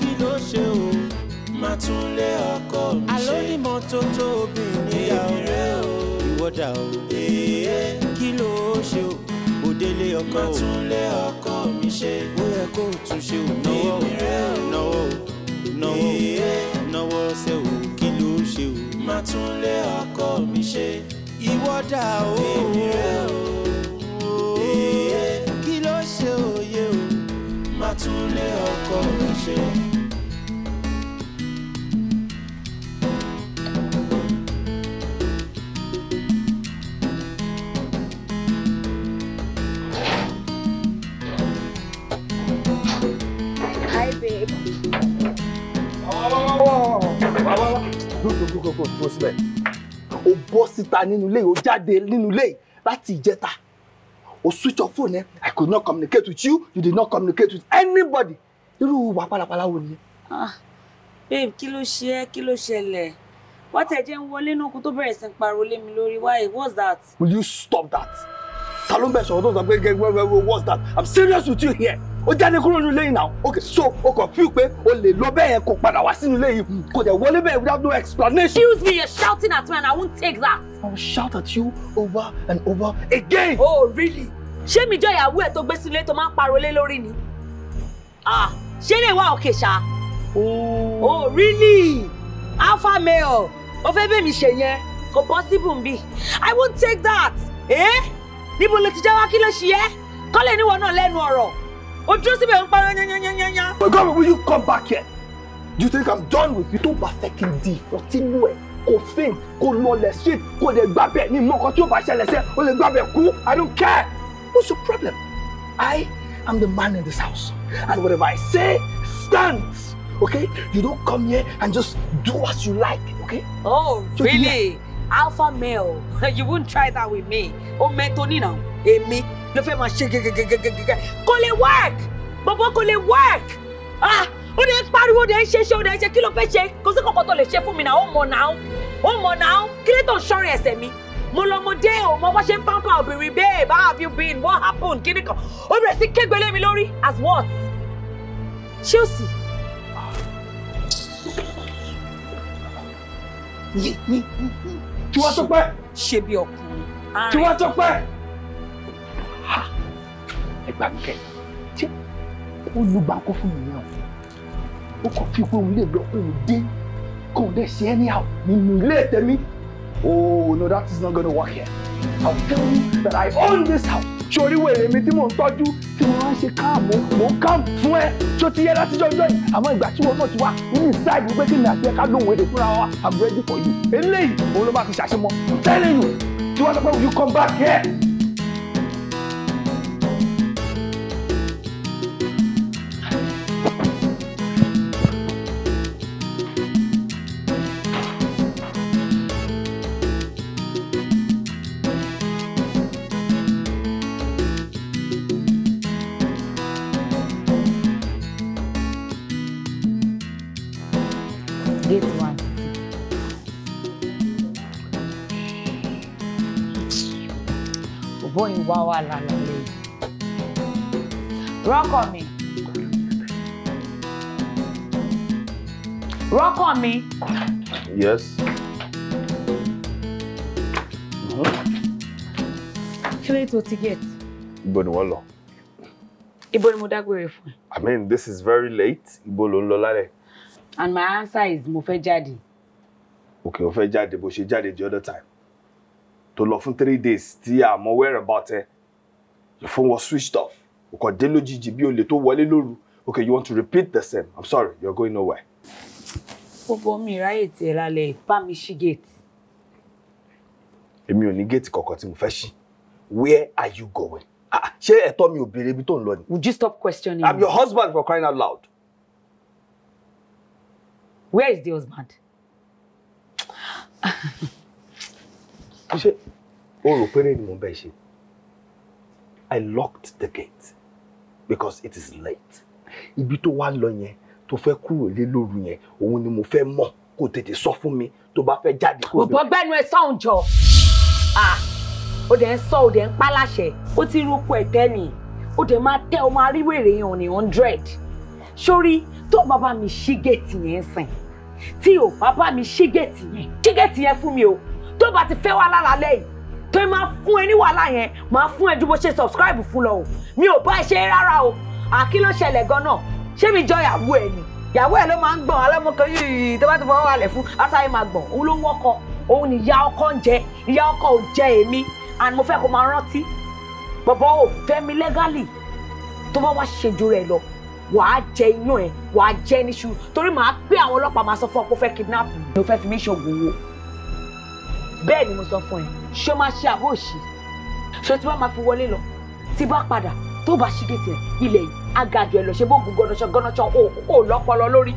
kí ló ṣe o má tún lé ọkọ mi ṣe alónímọ́tótó obìnrin àwọn ìwọ́dà o kí ló ṣe o òdélé ọkọ má tún lé ọkọ mi ṣe ó yẹ kó tún ṣe o náwó ṣe o kí ló ṣe o má tún lé ọkọ mi ṣe ìwọ́dà o kí ló ṣe òye o má tún lé ọkọ mi ṣe. Hi, babe. Go síbẹ̀. O bọ́ síta nínú ilé, o jáde nínú ilé láti ìjẹta. O switch off phone ẹ. I could not communicate with you. You did not communicate with anybody. Irú wà pálapàla wo ni? Babe, kí ló ṣe ẹ́? Kí ló ṣẹlẹ̀? Wọ́n tẹ̀ jẹ́ ń wọlé náà kó tó bẹ̀rẹ̀ sí ń pariwo lé mi lórí. Why? What's that? Will you stop that? Ta ló ń bẹ̀ sọ̀rọ̀ tó sọ pé what's that? I'm serious with you here. O jáde kúrò nínú ilé yìí now. Okay, so o kàn feel pé o lè lọ bẹ́ẹ̀ yẹn kó padà wá sínú ilé yìí. Kò dẹ̀ wọlé bẹ́ẹ̀ without no explanation. Excuse me, you're shouting at me and I won't take that. I will shout at you over and over again. Oh, really? Ṣé mi jọ ìyàwó ẹ̀ tó gbé sílé tó máa ń pariwo lé lórí ni? Ṣé lè wá òkè ṣá? Oh, really? Alpha male, o fẹ́ bẹ́ mi ṣe yẹn? Kò possible bí. I won't take that. Níbo ló ti jẹ́ wá kí ló ṣe ẹ́? Kọ́lẹ̀ níwọ̀n náà lẹ́nu ọ̀rọ̀. O dúró síbẹ̀ ń pariwo yányányányányá. But God, will you come back here? Do you think I'm done with you? Tó bá fẹ́ kí n di ìfọ̀tínú ẹ̀, kò faint, kò lọlẹ̀ straight, kò lè gbábẹ̀ ní mọ́kàn tí ó bá ṣẹlẹ̀ sẹ́, o lè gbábẹ̀ kú. I don't care. What's your problem? I am the man in this house. And whatever I say stands. Okay? You don't come here and just do as you like. Okay? Oh, so really? Alpha male. You wouldn't try that with me. O mẹ́tọ́nì náà, èmi ló fẹ́ máa ṣe gẹ́gẹ́gẹ́gẹ́gẹ́. Kò lè work! Bọ̀bọ̀ kò lè work! Ó dẹ̀ pariwo, ó dẹ̀ ṣe, ó dẹ̀ ṣe, kí ló fẹ́ ṣe? Kò sí kankan tó lè ṣe fún mi náà, ó mọ̀ náà. Kí ló tó ń ṣọ́rin ẹsẹ̀ mi? Mo lọ mo dé o, mo bá ṣe ń pampa obìnrin, babe, how have you been? What happened? Kí ni kan? Ó bẹ̀rẹ̀ sí kégbélé mi lórí. As what? Ṣé o sì? Tí wọ́n tó pẹ́. Ṣé bí ọkùnrin? Tí wọ́n tó pẹ́. Ẹgbà mi kẹ́, ṣé olùgbàkọ́ fún mi náà? Ó kàn fi pé òun lè lọ òun dé kóun dẹ̀ ṣe anyhow nínú ilé tèmi. Oh no, that is not going to work here. I'll tell you that I own this house. Ṣorí wèrè mi tí mò ń tọ́jú tí mo máa ń ṣe káàmù, mò ń káàmù fún ẹ. Ṣó ti yẹ láti jọjọ́ yìí? Àmọ́ ìgbà tí wọn náà ti wá nínú ìsáàdì wípé kí ni àti ẹ̀ka lóhùn èdè fúnra wa, I'm ready for you. Eléyìí òun ló máa fi ṣàṣemọ́. I'm telling you, tí wọ́n sọ pé will you come back here? Gate 1. Boy, wow, la. Rock on me. Rock on me. Yes. Ṣé tó ti get? Ibo ni wọ́n lọ. Ibo ni mo dágbére fún ẹ. I mean, this is very late. Ibo ló ń lọ lálẹ́. And my answer is mo fẹ́ jáde. Okay, o fẹ́ jáde bó ṣe jáde the other time. To lọ fún 3 days tí a mọ whereabout ẹ. Your phone was switched off. O kò dé lójijì bí olè tó wọlé lóru. Okay, you want to repeat the same. I'm sorry, you're going nowhere. Gbogbo mi ráyè tí ẹ lálẹ́ bá mi ṣí gate. Èmi ò ní gate kankan tí mo fẹ́ ṣí. Where are you going? Ṣé ẹ̀tọ́ mi ò béèrè ibi tó ń lọ ni? Would you stop questioning I'm me? your husband for crying out loud. Where is the husband? Ṣé o rò péré ni mo bẹ̀ ṣe? I locked the gate because it is late. Ibi tó wá lọ yẹn tó fẹ́ kúrò lé lóru yẹn òun ni mo fẹ́ mọ̀ kó tètè sọ fún mi tó bá fẹ́ jáde kúrò. Bọ̀bọ̀ gbẹ́nu ẹ sọ̀hún jọ. Ó dẹ̀ ń sọ, ó dẹ̀ ń pa láṣẹ. Ó ti rúkọ ẹ̀tẹ́ ni. Ó dẹ̀ máa tẹ́, ó máa rí wèrè yẹn ní 100. Sórí tó bàbá mi ṣí gate yẹn sìn. Tí ò bàbá mi ṣí gate yẹn fún mi o. Tó bá ti fẹ́ wá lára lẹ́yìn. Tó máa fún ẹ ní wàhálà yẹn, máa fún ẹ ju bó ṣe subscribe fún lọ o. Mi ò bá ẹ ṣe rárá o. Kí ló ṣẹlẹ̀ gan-an? Ṣé mi jọ ìyàwó ẹ ni? Ìyàwó ẹ ló máa ń gbọ̀n alọ́mọkàn yìí tó bá ti fọwọ́ wálẹ̀ fún asáyé máa gbọ̀n. Òun ló ń wọ́kọ. Òun ni ìyá ọkọ ń jẹ. Ìyá ọkọ ò jẹ èmi. And mo fẹ́ kó máa rántí. Bọ̀bọ̀ ò fẹ́ mi legally. Tó bá wá ṣe ju rẹ̀ lọ, wàá jẹ inú ẹ̀, wàá jẹ níṣu. Torí màá pé àwọn ọlọ́pàá máa sọ fún ọ pé ó fẹ́ kidnap mi. Ló fẹ́ fi mí ṣoògùn owó. Bẹ́ẹ̀ ni mo sọ fún ẹ. Ṣé o máa ṣe àbó òṣì? Ṣé tí wọ́n máa fi wọlé lọ? Tí bá padà tó bá ṣí gètè ilẹ̀ yìí, agàjọ ẹ̀ lọ ṣe bóògùn gọ́nọ́ṣọ́ ò lọ́pọlọ lórí.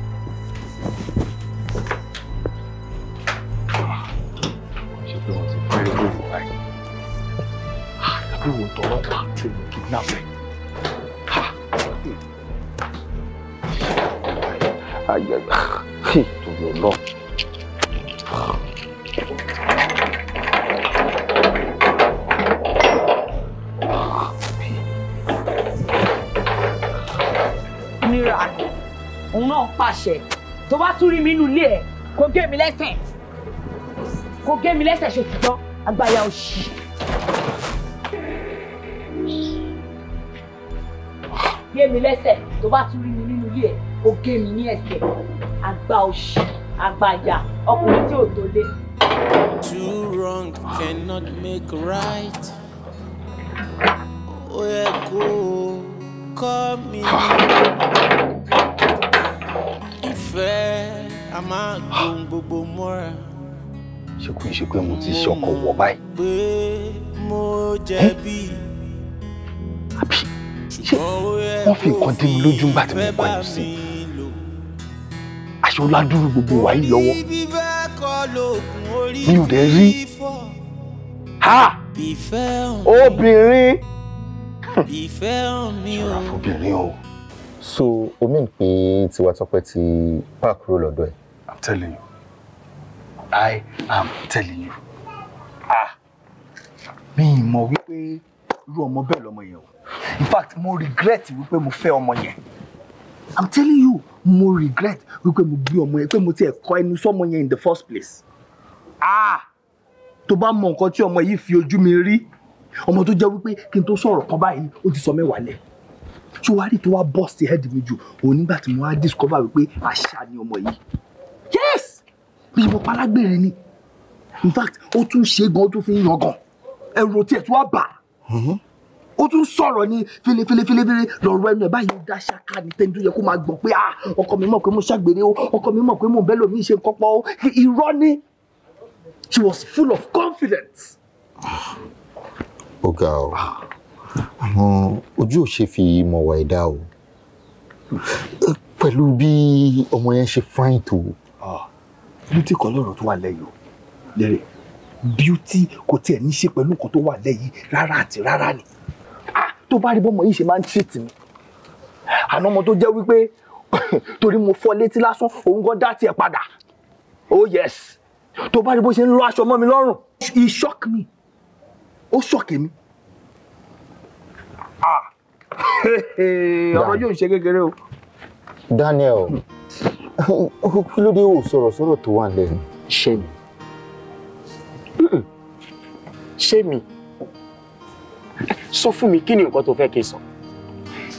Ṣé pé wọ́n ti fẹ́rẹ̀ lórí báyìí? Àbí wo tọrọ pa tí mo kidnap ẹ̀? Tó lọ lọ. Mira, òun náà pàṣẹ. Tó bá tún rí mi nínú ilé ẹ̀, kó gé mi lẹ́sẹ̀. Kó gé mi lẹ́sẹ̀ ṣe tìtọ́, àgbàyà òṣì. Gé mi lẹ́sẹ̀, tó bá tún rí mi nínú ilé ẹ̀, kó gé mi ní ẹsẹ̀. Àgbà òṣì, àgbàyà, ọkùnrin tí ò tó lé. Too wrong cannot make right. Ó yẹ kó kọ́ mi. Ìfẹ́ a máa gbóhùn gbogbo mọ́ra. Ṣé kò ń ṣe pé mo ti ṣe ọkọ̀ wọ̀ báyìí? Pé mo jẹ̀bi. Ṣé wọ́n fi nǹkan dín mi lójú ńgbà tí mo kọ́ ẹ̀yìn sí? Aṣọ ládùúrú gbogbo wa yìí lọ́wọ́. Mi ò dẹ̀ rí. Obìnrin. Ṣọ́ra fóbìnrin o. So, omi ń pè Tiwa Tọ́pẹ́ ti park kúrò lọ́dọ̀ ẹ̀. I'm telling you. I am telling you. Mi ì mọ̀ wípé irú ọmọ bẹ́ẹ̀ lọmọ yẹn o. In fact, mo regret wípé mo fẹ́ ọmọ yẹn. I'm telling you, mo regret wípé mo gbé ọmọ yẹn, pé mo ti ẹ̀kọ́ ẹnu sọ́mọ yẹn in the first place. Tó bá mọ nǹkan tí ọmọ yìí fi ojú mi rí, ọmọ tó jẹ́ wípé kí n tó sọ̀rọ̀ kan báyìí, ó ti sọ mẹ́wàá lẹ̀. Ṣé wàá rí tó wá bust head mi jù òun nígbà tí mo wá discover wípé àṣà ni ọmọ yìí. Yes! Bí mo palágbèrè ni. In fact, ó tún ṣe gan, ó tún fi ń yan gan. Ẹ̀rù tiẹ̀ tó wá bà. Ó tún sọ̀rọ̀ ní fílefílefíle lọ́rọ̀ ẹnu ẹ̀ báyìí ó dá ṣáká ní tẹ́ni tó yẹ kó máa gbọ́ pé ọkọ mi mọ̀ pé mo ṣàgbèrè o, ọkọ mi mọ̀ pé mo bẹ́ẹ̀ lómi ṣe nǹkan pọ̀ o. Irọ́ ni. She was full of confidence. Ó ga o. Àwọn ojú ò ṣe fi mọ̀ wá ẹ̀dá o. Pẹ̀lú bí ọmọ yẹn ṣe fine tó. Beauty kan lọ́rọ̀ tó wà lẹ́yìn o. Lérè, beauty kò tiẹ̀ ní ṣe pẹ̀lú nǹkan tó wà lẹ́yìn rárá àti rárá ni. Tó bá rí bọ́mọ yìí ṣe máa ń treat mi. Àná ọmọ tó jẹ́ wípé torí mo fọ́ létí lásán òun gan dá tiẹ̀ padà. Oh yes. Tó bá rí bó ṣe ń lọ aṣọ mọ́ mi lọ́rùn. He shock me. Ó shock mi. Ọ̀rọ̀ yóò ṣe kékeré o. Daniel, kí ló dé o sọ̀rọ̀ tó wà lẹ́nu? Ṣé mi? Ṣé mi? Sọ fún mi kí ni nǹkan tó fẹ́ kí n sọ.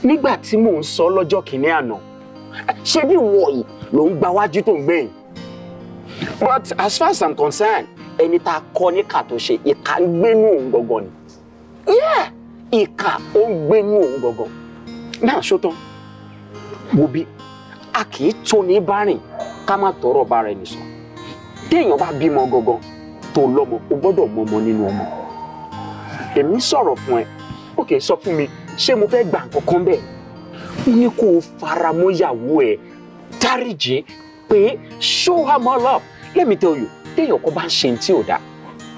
Nígbà tí mò ń sọ lọ́jọ́ kìíní àná, ṣé bí wọ̀nyí ló ń gba wájú tó ń gbé yìí? But as far as I'm concerned, ẹni tá a kọ́ ní kà tó ṣe ìkà ń gbénú òun gangan ni. Yeah, ìkà ó ń gbénú òun gangan. Náà ṣótán, wo bí a kì í tó ní bá rìn ká má tọrọ bá rẹ nìsọ. Téèyàn bá bímọ gangan tó lọ́mọ, o gbọ́dọ̀ mọ ọmọ nínú ọmọ. Èmi sọ̀rọ̀ fún ẹ, ókè sọ fún mi, ṣé mo fẹ́ gbà nǹkan kan bẹ́ẹ̀? Mo ní kó o fara mọ́ ìyàwó ẹ, dáríjì pé show her more love. Let me tell you, téèyàn kan bá ń ṣe tí ò dáa,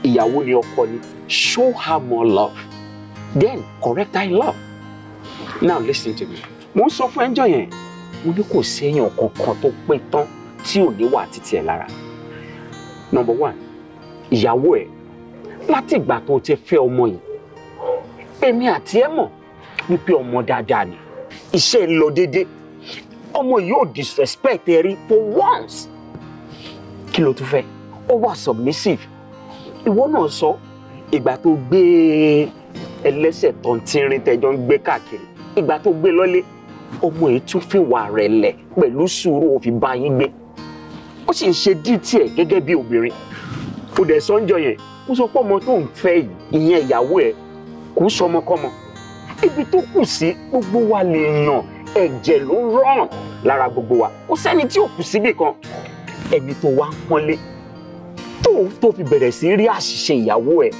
ìyàwó ni ọkọ ni, show her more love. Then correct her in love. Now listen to me. Mo ń sọ fún ẹjọ́ yẹn, mo ní kò sí èèyàn kankan tó pé tán tí ò ní wà títí ẹ̀ lára. Number one, ìyàwó ẹ̀ láti ìgbà tó ti fẹ́ ọmọ yìí, èmi àti ẹ mọ̀ wípé ọmọ dáadáa ni, iṣẹ́ ń lọ déédéé, ọmọ yìí ò disrespect ẹ rí for once. Kí ló tún fẹ́? Ó wà submissive. Ìwọ náà sọ ìgbà tó gbé ẹlẹ́sẹ̀ tó ń tínrín tẹjọ́ ń gbé káàkiri, ìgbà tó gbé lọ́lé, ọmọ yìí tún fi wà rẹ̀ lẹ̀ pẹ̀lú sùúrù ó fi bá yín gbé. Ó sì ń ṣe díìtì ẹ̀ gẹ́gẹ́ bí obìnrin. Ó dẹ̀ sọ́njọ́ yẹn, ó sọ pé ọmọ tó ń fẹ́ yìí, ìyẹn ìyàwó ẹ̀, kò sọmọkọ́mọ. Ibi tó kù sí gbogbo wa lè yàn, ẹ̀jẹ̀ ló ń rọrùn lára gbogbo wa. Kò sẹ́ni tí ò kù síbì kan. Ẹni tó wá ń pọ́nlé, tó fi bẹ̀rẹ̀ sí rí àṣìṣe ìyàwó ẹ̀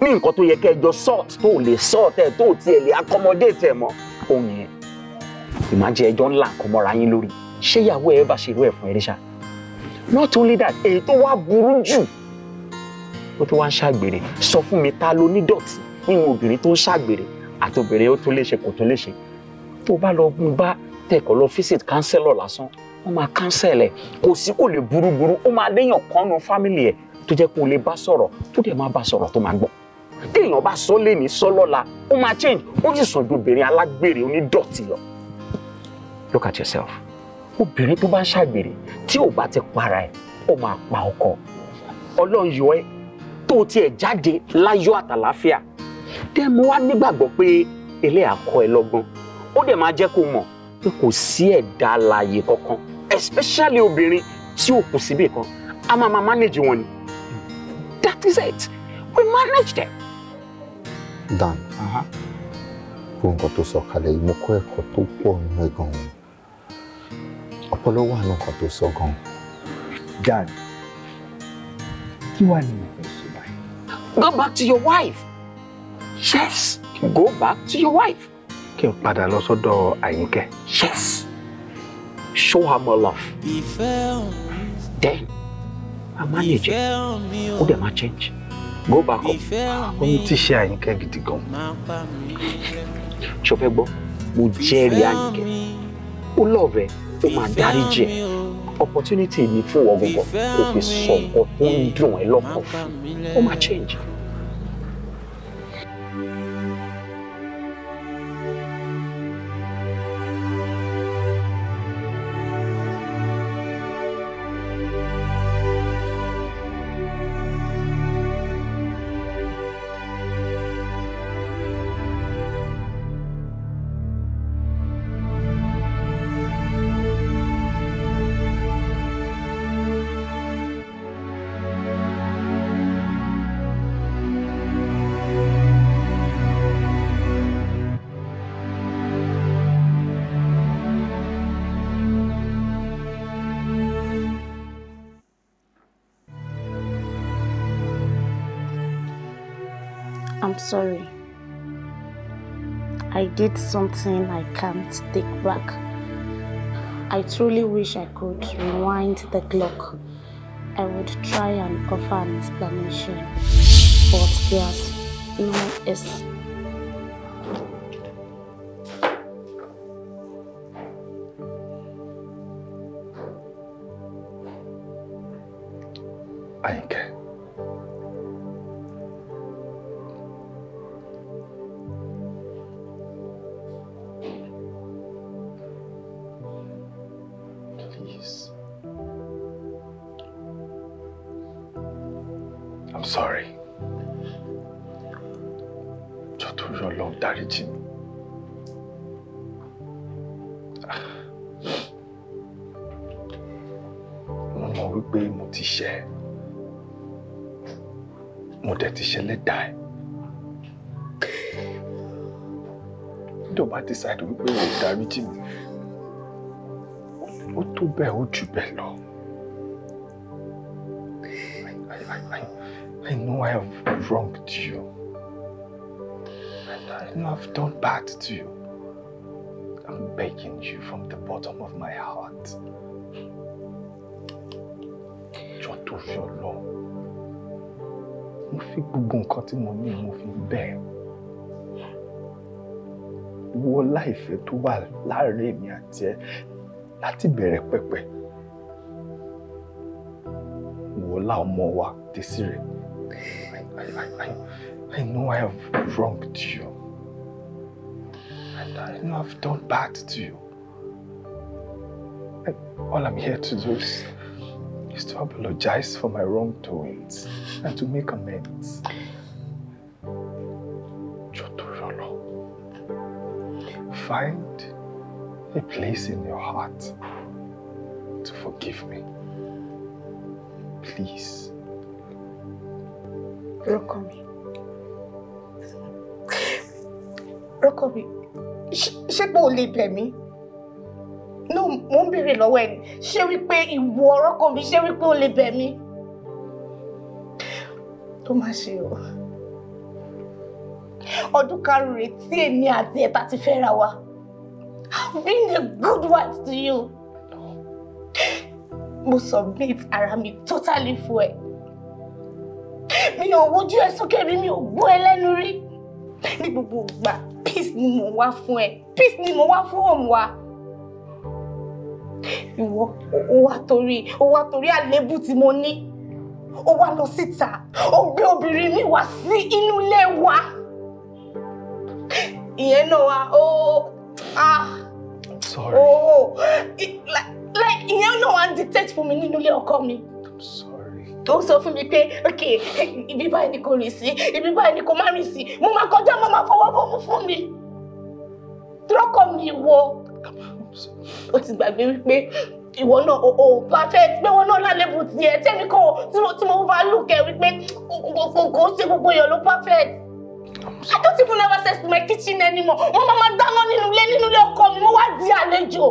ní nǹkan tó yẹ kẹjọ sort tó lè sort ẹ̀ tó tiẹ̀ lè accommodate ẹ̀ mọ́. Òun yẹn, ìmájẹ ẹjọ́ ńlá kan mọ́ra yín lórí. Ṣé ìyàwó ẹ̀ bá ṣerú ẹ̀ fún ẹ rí ṣá? Not only that, èyí tó wá burú jù, ó tó wá ń ṣàgbèrè. Sọ fún mi, ta ló ní dọ̀tí nínú obìnrin tó ń ṣàgbèrè àti obìnrin ó tó lè ṣe kò tó lè ṣe? Tó bá lọ gún bá tẹ̀kọ̀ lọ visit counselor lásán, wọ́n máa cancel ẹ̀. Kò sí kò lè burúburú, ó máa léèyàn kan nu family ẹ̀ tó jẹ́ kó lè bá sọ̀rọ̀, tó dẹ̀ máa bá sọ̀rọ̀ tó máa gbọ́. Téèyàn bá sọ léni sọ lọ́la, ó máa change, ó sì sàn ju obìnrin alágbèrè onídọ̀tí lọ. Look at yourself. Obìnrin tó bá ń ṣàgbèrè tí ò bá ti para ẹ̀, ó máa pa ọkọ. Ọlọ́run yọ ẹ́ tó tiẹ̀ jáde láyọ̀ àtàláfíà. Dẹ̀ mo wá nígbàgbọ́ pé eléyà kọ́ ẹ lọ́gbọ́n. Ó dẹ̀ máa jẹ́ kó mọ̀ pé kò sí ẹ̀dá alààyè kankan, especially obìnrin tí ò kù síbì kan. A máa manage wọn ni. That is it. We manage them. Dan, fún nǹkan tó sọ kalẹ̀ yìí, mo kọ́ ẹ̀kọ́ tó pọ̀ nínú ẹ̀ gan-an. Ọpọlọ wà nínú nǹkan tó sọ gan-an. Dan, kí wàá ní mo fẹ́ ṣe báyìí? Go back to your wife. Yes, go back to your wife. Kí n padà lọ sọ́dọ̀ Ayinke. Yes. Show her more love. Then, I manage it. Ó dẹ̀ máa change. Go back up. Ohun tí ṣe Ayinke gidi gan. Ṣo fẹ́ gbọ́? Mo jẹ́rìí Ayinke. Ó love ẹ, ó máa dáríjì ẹ. Opportunity ni fún ọ gbogbo kò fi sọ nǹkan tó ń dùn ẹ lọ́kàn fún. Ó máa change. I'm sorry. I did something I can't take back. I truly wish I could rewind the clock. I would try and offer an explanation, but there's no Ayinke. Please. I'm sorry. Jọ̀ọ́ torí Ọlọ́run dáríjì mi. Mo mọ̀ wípé mo ti ṣẹ̀. Mo dẹ̀ ti ṣẹlẹ́dàá ẹ̀. Tó bá decide wípé o dáríjì mi, ó tó bẹ́ẹ̀ ó jù bẹ́ẹ̀ lọ. I know I have wronged you. I know I've done bad to you. I'm begging you from the bottom of my heart. Jọ̀ọ́ torí Ọlọ́run. Mo fi gbogbo nǹkan tí mo ní mo fi bẹ̀ ẹ́. Wo láìfẹ́ tó wà láàárín èmi àti ẹ láti bẹ̀rẹ̀ pẹ̀pẹ̀. Wo lá ọmọ wa Desire. I know I have wronged you. And I know I've done bad to you. And all I'm here to do is to apologize for my wrongdoings and to make amends. Jotoro, find a place in your heart to forgive me. Please. Rokomi. Ṣé pé o lè bẹ̀ mí? No, mo ń béèrè lọ́wọ́ ẹ̀ ni. Ṣé wípé ìwọ Rokomi, ṣé wípé o lè bẹ̀ mí? Tó má ṣe o. Ọdún karùn-ún rèé tí èmi àti ẹ̀ta ti fẹ́ra wa. I've been a good wife to you. Mo submit ara mi totally fún ẹ. Mi ò wojú ẹ sókè rí, mi ò gbọ́ ẹ lẹ́nu rí. Ní gbogbo ìgbà, peace ni mo wá fún ẹ. Peace ni mo wá fún òun wa. Ìwọ, ó wá torí àlébù tí mo ní. Ó wá lọ síta. Ó gbé obìnrin mi wá sí inú ilé wa. Ìyẹn náà wá, sorry. Like ìyẹn náà wá ń dictate fún mi nínú ilé ọkọ mi. I'm sorry. Ó sọ fún mi pé, okay, ibi báyìí ni kò rìn sí, ibi báyìí ni kò má rìn sí. Mo máa kọjá, mo máa fọwọ́ bọ̀ mú fún mi. Lọ́kọ mi ìwọ. Ó ti gbàgbé wípé ìwọ náà o perfect, pé wọn náà lálébù tiẹ̀, tẹ́mi kò tí mo overlook ẹ wípé kò ṣe gbogbo èèyàn ló perfect. I don't even have access to my kitchen anymore. Wọ́n máa dáná nínú ilé ọkọ mi, mo wá di àlejò.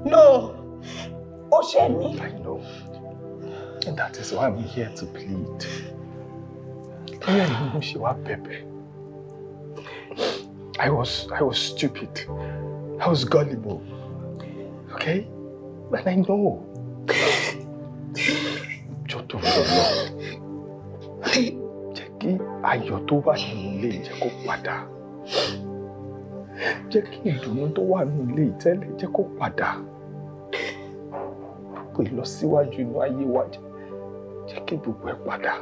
No, ó ṣe mí. I know. And that is why I'm here to plead. I was stupid. I was gullible. Okay? But I know. Jọ̀ọ́ jẹ́ kí ayọ̀ tó wà nínú ilé jẹ́ kó padà. Jẹ́ kí ìdùnnú tó wà nínú ilé tẹ́lẹ̀ jẹ́ kó padà. Gbogbo ìlọsíwájú inú ayé wa jẹ́ kí gbogbo ẹ̀ padà.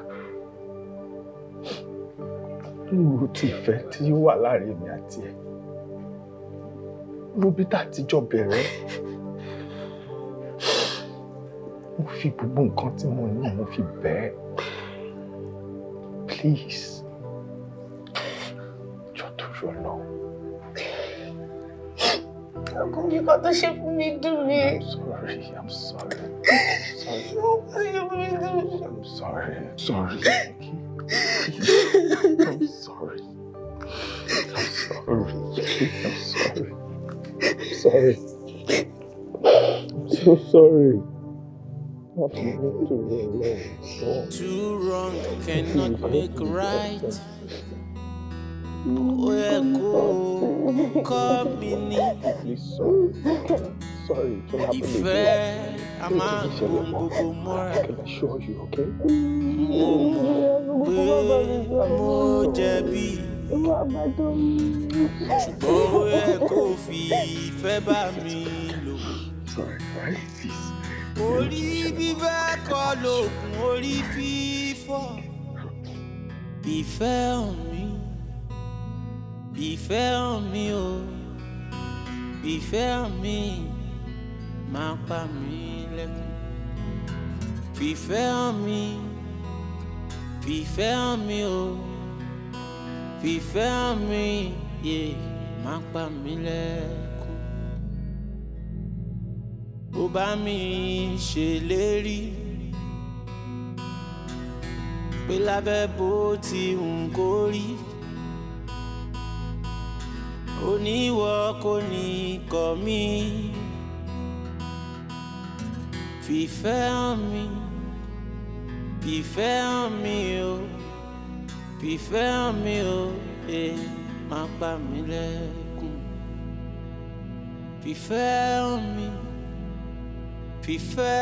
Irú ti ìfẹ́ tí ó wà láàrin mi àti ẹ. Irú bí tá ti jọ bẹ̀rẹ̀. Mo fi gbogbo nǹkan tí mo ní mo fi bẹ̀ ẹ́. Please. Jọ̀ọ́ torí Ọlọ́run. Ọkùnrin kan tó ṣe fún mi dùn mí. I'm sorry. I'm sorry. I'm sorry. I'm sorry. I'm sorry. I'm sorry. I'm sorry. I'm sorry. I'm so sorry. Too wrong cannot make right. Sorry. Ìfẹ́ a máa ń gbogbo mọ́ra. I can assure you, okay? Mo mọ̀ pé mo jẹ̀bi. Ṣùgbọ́n ó yẹ kó fi ìfẹ́ bá mi lò. Sorry, right? Please. Orí bíbẹ́ kọ́ lóògùn orí fífọ́. Ìfẹ́ hàn mí, ìfẹ́ hàn mí o, ìfẹ́ hàn mí, máa pa mí lẹ́kùn. Fìfẹ́ hàn mí, fìfẹ́ hàn mí o, fìfẹ́ hàn mí, máa pa mí lẹ́kùn. Ó bá mi ṣèlérí pé lábẹ́ bó ti ń kórí, oníwọ̀ kò ní kọ̀ mí. Fìfẹ́ hàn mí, fìfẹ́ hàn mí o, fìfẹ́ hàn mí o, má pa mí lẹ́kùn. Fìfẹ́ hàn mí, fìfẹ́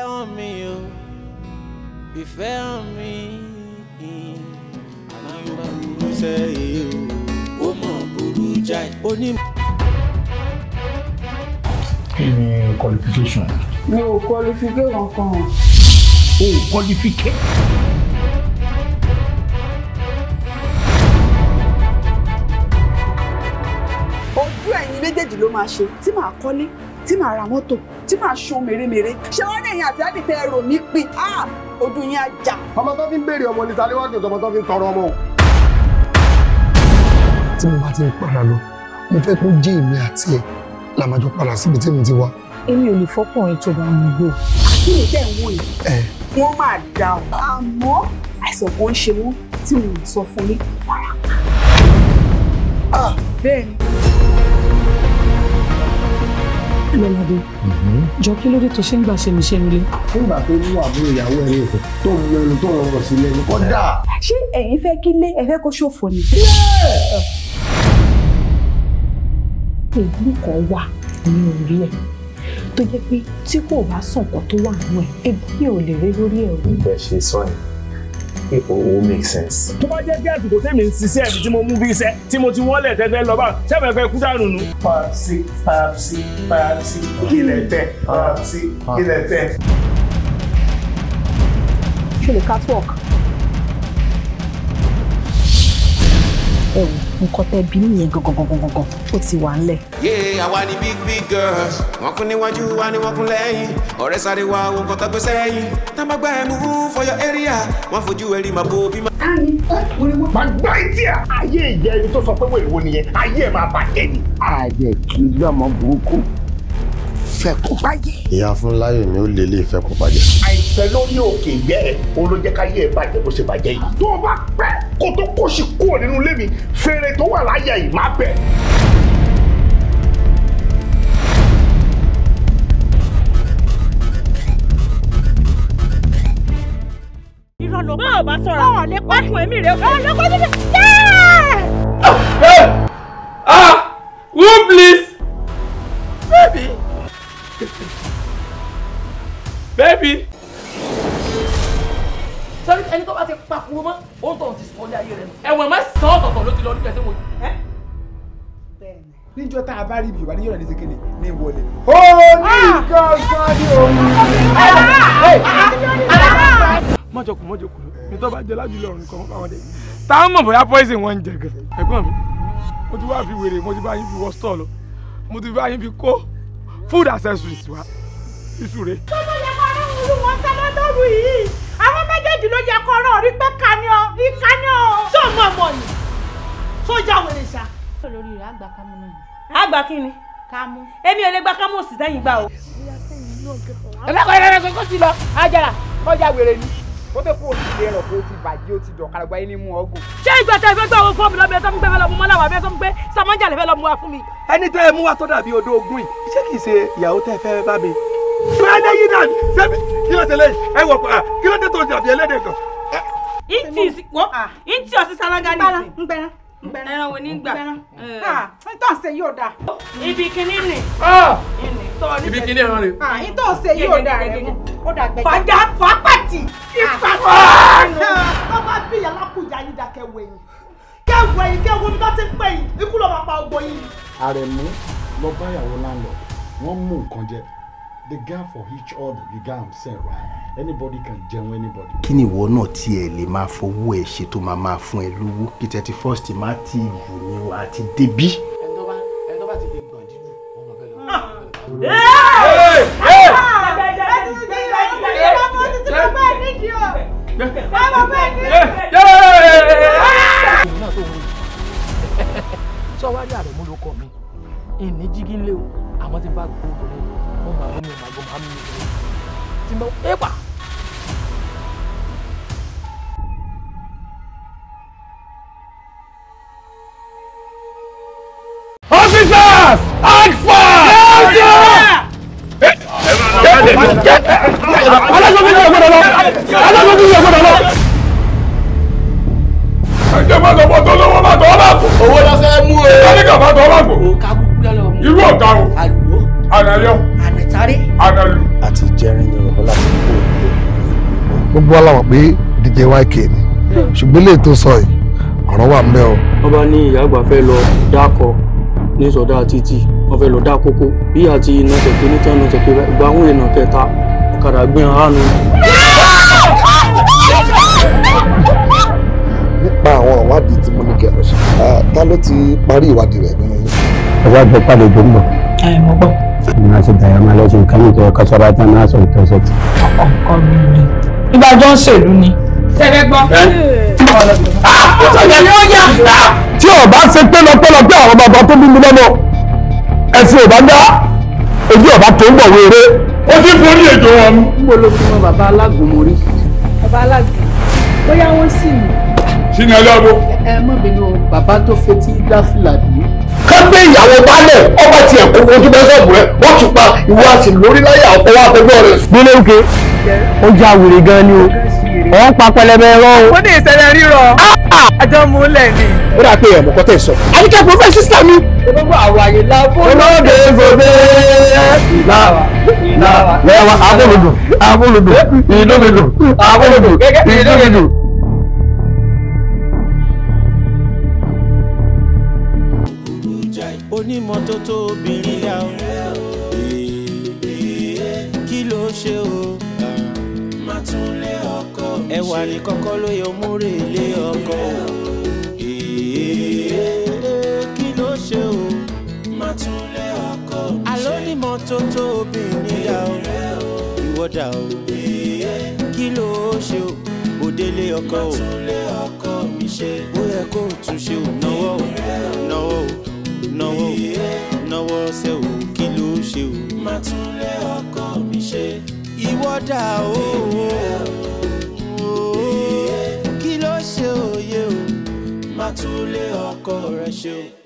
hàn mí o, fìfẹ́ hàn mí, má pa mí lẹ́kùn. Ó mọ̀ burú jáì. Kí ni qualification? Mi ò qualifique kankan. O qualifique? Ojú ẹ̀yin méjèèjì ló máa ṣe tí màá kọ́lé, tí màá ra mọ́tò, tí màá ṣohun mèremère. Ṣé wọ́n dẹ̀yìn àti àdìtẹ̀ ẹ̀rọ mi pin? Ojú yín á jà. Ọmọ tó fi ń béèrè ọmọ níta léwájú ọmọ tó fi ń tọrọ ọmọ o. Tí mo bá ti ń padà lọ, mo fẹ́ kó jẹ́ èmi àti ẹ̀ la máa jọ padà síbi tí mo ti wá. Èmi ò lè fọkùnrin tó bá ń gbò. Àti ìtẹ̀ ń wò yìí, wọ́n máa dà ọ́. Àmọ́ àìsàn kan ń ṣe wọ́n tí mo lè sọ fún yín wàràpá. Bẹ́ẹ̀ni. Lọ́ládé, jọ kí ló dé tó ṣe ń gbà ṣe mi ṣe nílé? Nígbà tó mú àbúrò ìyàwó ẹ̀ ní ìfẹ́ tó ń lẹ́nu tó ń rọ̀ sí lẹ́nu kódà. Ṣé ẹ̀yin fẹ́ kí lé ẹ fẹ́ kó ṣòfò ni? Ègún kan wà ní orí ẹ̀ tó jẹ́ pé tí kò bá sàn kan tó wà nínú ẹ̀ ebi ò lè rí lórí ẹ̀ o. Bẹ́ẹ̀ ṣe sọ yìí pé owó make sense. Tó bá jẹ́ kí àsìkò tẹ́mi ń ṣiṣẹ́ mi tí mo mú bí iṣẹ́ tí mo ti wọ́lẹ̀ tẹ́tẹ́ lọ bá ṣẹ́fẹ̀ fẹ́ kú dànù nù. Papsi, kí lẹ fẹ́? Papsi, kí lẹ fẹ́? Ṣé lè catwalk? Nǹkan tẹ́ bí nìyẹn gangan ó ti wà ńlẹ̀. Àwa ni big girls, wọ́n kún níwájú wa ni wọ́n kún lẹ́yìn. Ọ̀rẹ́ sáré wa wo nǹkan tó gbé sẹ́yìn. Tá bá gbá ẹ̀ mú for your area, wọ́n fojú ẹ̀rí màá bo bí má. Máa gbá ìtì à. Ayé ìjẹ́ ẹni tó sọ pé wèrè wo nìyẹn, ayé ẹ̀ máa bàjẹ́ ni. Ààyè kì í lọ́mọ burúkú fẹ́ kó bàjẹ́. Ìyá Fúnláyọ̀ ni ó lè lè fẹ́ kó bàjẹ́. Àìsàn lórí òkè ìgbẹ́ ẹ̀ olójẹ́ káyé ẹ̀ bàjẹ́ bó ṣe bàjẹ́ yìí. Tó o bá pẹ́ kó tó kó sì kúrò nínú ilé mi, fèrè tó wà láyà yìí má bẹ̀. Ìrọ̀lọ́ bá ò bá sọ̀rọ̀. Ọ̀ lè pàkùn ẹ̀mí rẹ̀. Ọ̀ lè pàkùn ẹ̀mí rẹ̀. Who please? Baby. Sọ́rí ẹni tó bá ti pàkúrò mọ́, ó ń tọ̀ ti sọ ní ayé rẹ̀. Ẹ̀wọ̀n má sọ ọ̀tọ̀ọ̀tọ̀ ló ti lọ ní kẹsẹ̀ wọ̀nyí. Níjọ́ tá a bá rí ibi ìwà níyọ̀rọ̀ ní sekele ní ìwọlé. Ó ní gángan ní òun. Mọ́jọkùn ní tó bá jẹ lájúlé ọ̀run kan fáwọn dẹ̀. Táwọn mọ̀ bóyá poison wọn ń jẹ gan. Ẹ̀gbọ́n mi, mo ti wá fi wèrè, mo ti bá yín fi wọ stọ̀ lọ. Mo ti bá yín fi kó food accessories wá. Ìṣúre. Tọ́lá yẹ kọ́ ọ̀rọ̀ òru wọn sábà lóru yìí. Àwọn méjèèjì ló yẹ kọ́ ọ̀rọ̀ rí pé kaniọ́, ìkaniọ́. Ṣé ọmọ ọmọ ni? Sójà wèrè ṣá. Lórí rẹ̀ àgbà kámú náà. Àgbà kí ni? Kámú. Èmi ò lè gba kámú òsì sẹ́yìn gbà o. Ẹlẹ́kọ̀ọ́ kó ti lọ, Ajára, kọjá wèrè ni. Ó fẹ́ kó o ti lè rọ̀ pé o ti bàjẹ́, o ti dọ̀kadà gba ẹni mú ọgùn. Ṣé ìgbà tẹ fẹ́ gbé owó fọ́ọ̀mù lọ́bẹ̀ ẹ sọ fún pé fẹ́ lọ mú mọ́láwà bẹ́ẹ̀ sọ fún pé Sàmọ́jà lè fẹ́ lọ mú wa fún mi? Ẹni tẹ́ ẹ mú wa tó dàbí odó ogún yìí, ṣé kìí ṣe ìyàwó tẹ́ fẹ́ bá mi? Bẹ́ẹ̀ yín náà ṣebí kí ló ṣe lẹ́yìn? Ẹ wọ̀ pa kí ló dé tó dàbí ẹlẹ́dẹ̀ kan? Ìntì ọ̀sìn sálángá ní ìsìn. Ẹran wo ní gbà? Ìtọ́ ṣe yóò dà. Ibi kìíní nì. Ibi kìíní ẹran rẹ̀. Ìtọ́ ṣe yóò dà rẹ̀ mú. Ó dà gbẹ̀gẹ̀. Fàjà fàpàtì. Ìpàtì. Ọba bí alákùnjà yìí dà kẹwẹ̀yìn. Kẹwẹ̀yìn kẹwọ́ mi bá ti ń pè yìí. Ikú ló máa pa ọgbọ yìí. Àrẹ̀mú lọ bá ìyàwó landlord, wọ́n mú nǹkan jẹ. The guy for each other, you got him saying right. anybody can jẹun anybody. Kí ni ìwọ náà tí ẹ lè máa fowó ẹ ṣe tó máa fún ẹ lówó kí 31st má ti wù ní wa àti débí. ẹni tó bá ti lè gbọ̀n dídùn wọn máa fẹ́ lọ. sọ wá rí àrẹ̀mú ló kọ mi ìní jígí lé o àmọ́ tí n bá gbó obìnrin wọn máa mú mi máa gbọ́ máa mú mi obìnrin tí n bá ẹ pa. Officers! Act fast! Ẹjẹ́ máa tọ́ bọ́tọ́ lọ́wọ́ máa tọ́ lápò. Owó lọ fẹ́ mú o. Kálíkà máa tọ́ lápò. Òkà búkú lọ́lọ́ mú. Irú ọ̀gá o. Àlùwò. Ànàyọ. Ànàtáré. Ànàlù. Àti jẹrin ni Rọ̀bọ́lá fún mi. Gbogbo wa la mọ̀ pé DJ YK ni. Ṣùgbọ́n lè tó sọ yìí, ọ̀rọ̀ wà ńbẹ̀ o. Wọ́n bá ní ìyá àgbà fẹ́ lọ dákọ ní sọ̀dá títì, wọ́n fẹ́ lọ dá kókó. Bí àti iná tẹ̀pẹ́ ní tán náà tẹ̀pẹ́ gba àwọn èèyàn kẹta, ọ̀kadà gbé hànú. Nípa àwọn ìwádìí tí mo ní kí ẹ lọ ṣe, ta ló ti parí ìwádìí rẹ̀ nínú yín? Ẹ̀wá gbọ́ pàdé tó ń bọ̀. Mo gbọ́. Ìmọ̀ àti Dàyà máa lọ́sùn ká nítorí ọkọ̀ sọ́ra tán náà sọ ìtọ́sẹ̀ tí. Ọkọ mi ni. Ìgbàjọ́ ń ṣèlú ni. Ṣẹ́fẹ́ gbọ́. Tí o bá ṣe pẹ́lọpẹ́lọpẹ́ àwọn bàbá tó bí mi lọ́mọ, ẹ̀sìn ò bá dá, ojú ọ̀bá tó ń bọ̀ wéré, ó ti forí èjò wọn. Níbo ló fi mọ bàbá alágùnmọ̀ rí? Bàbá alágùn, bóyá wọ́n sì ní. Sínú ẹlọ́gbó. Ẹ mọ̀ bínú bàbá tó fetí dá fìlàdì. Ká gbé ìyàwó balẹ̀ ọba tiẹ̀ kó ojú bẹ́ sọ̀bù rẹ̀ wọ́n tún pa ìwọ àti lórí láyà ọkọ̀ wa fẹ́ bọ́ọ̀rẹ̀. Gbélé òkè, ó já wèrè gan ni o. Wọ́n pa pẹlẹbẹ ẹ̀rọ o. Ó ní ìṣẹ̀lẹ̀ rírọ̀. Àjọ múlẹ̀ ni. Ó dà pé ẹ̀mọ́ kọ́tẹ́ sọ. Ayinke professor sister mi. Gbogbo àwàyè la fún. Olóde gbòde. Ìlàwà. Lẹ́wọ̀n abúlùdù, ìlúmìdù, abúlùdù, ìlúmìdù. Onímọ́tótó obìnrin yà ó. Kí ló ṣe o? Má tún lé ọkọ mi ṣe. Ẹwà ní kọ́kọ́ ló yẹ múre lé ọkọ o. Kí ló ṣe o? Má tún lé ọkọ mi ṣe. Àló onímọ́tótó obìnrin yà ó. Ìwọ dà o. Kí ló ṣe o? Òdélé ọkọ o. Má tún lé ọkọ mi ṣe. Ó yẹ kó o tún ṣe o. Náwó o. Náwó o. Náwó ṣe o, kí ló ṣe o? Má tún lé ọkọ mi ṣe. Ìwọ dà o. Kí ló ṣe òye o? Má tún lé ọkọ rẹ ṣe o.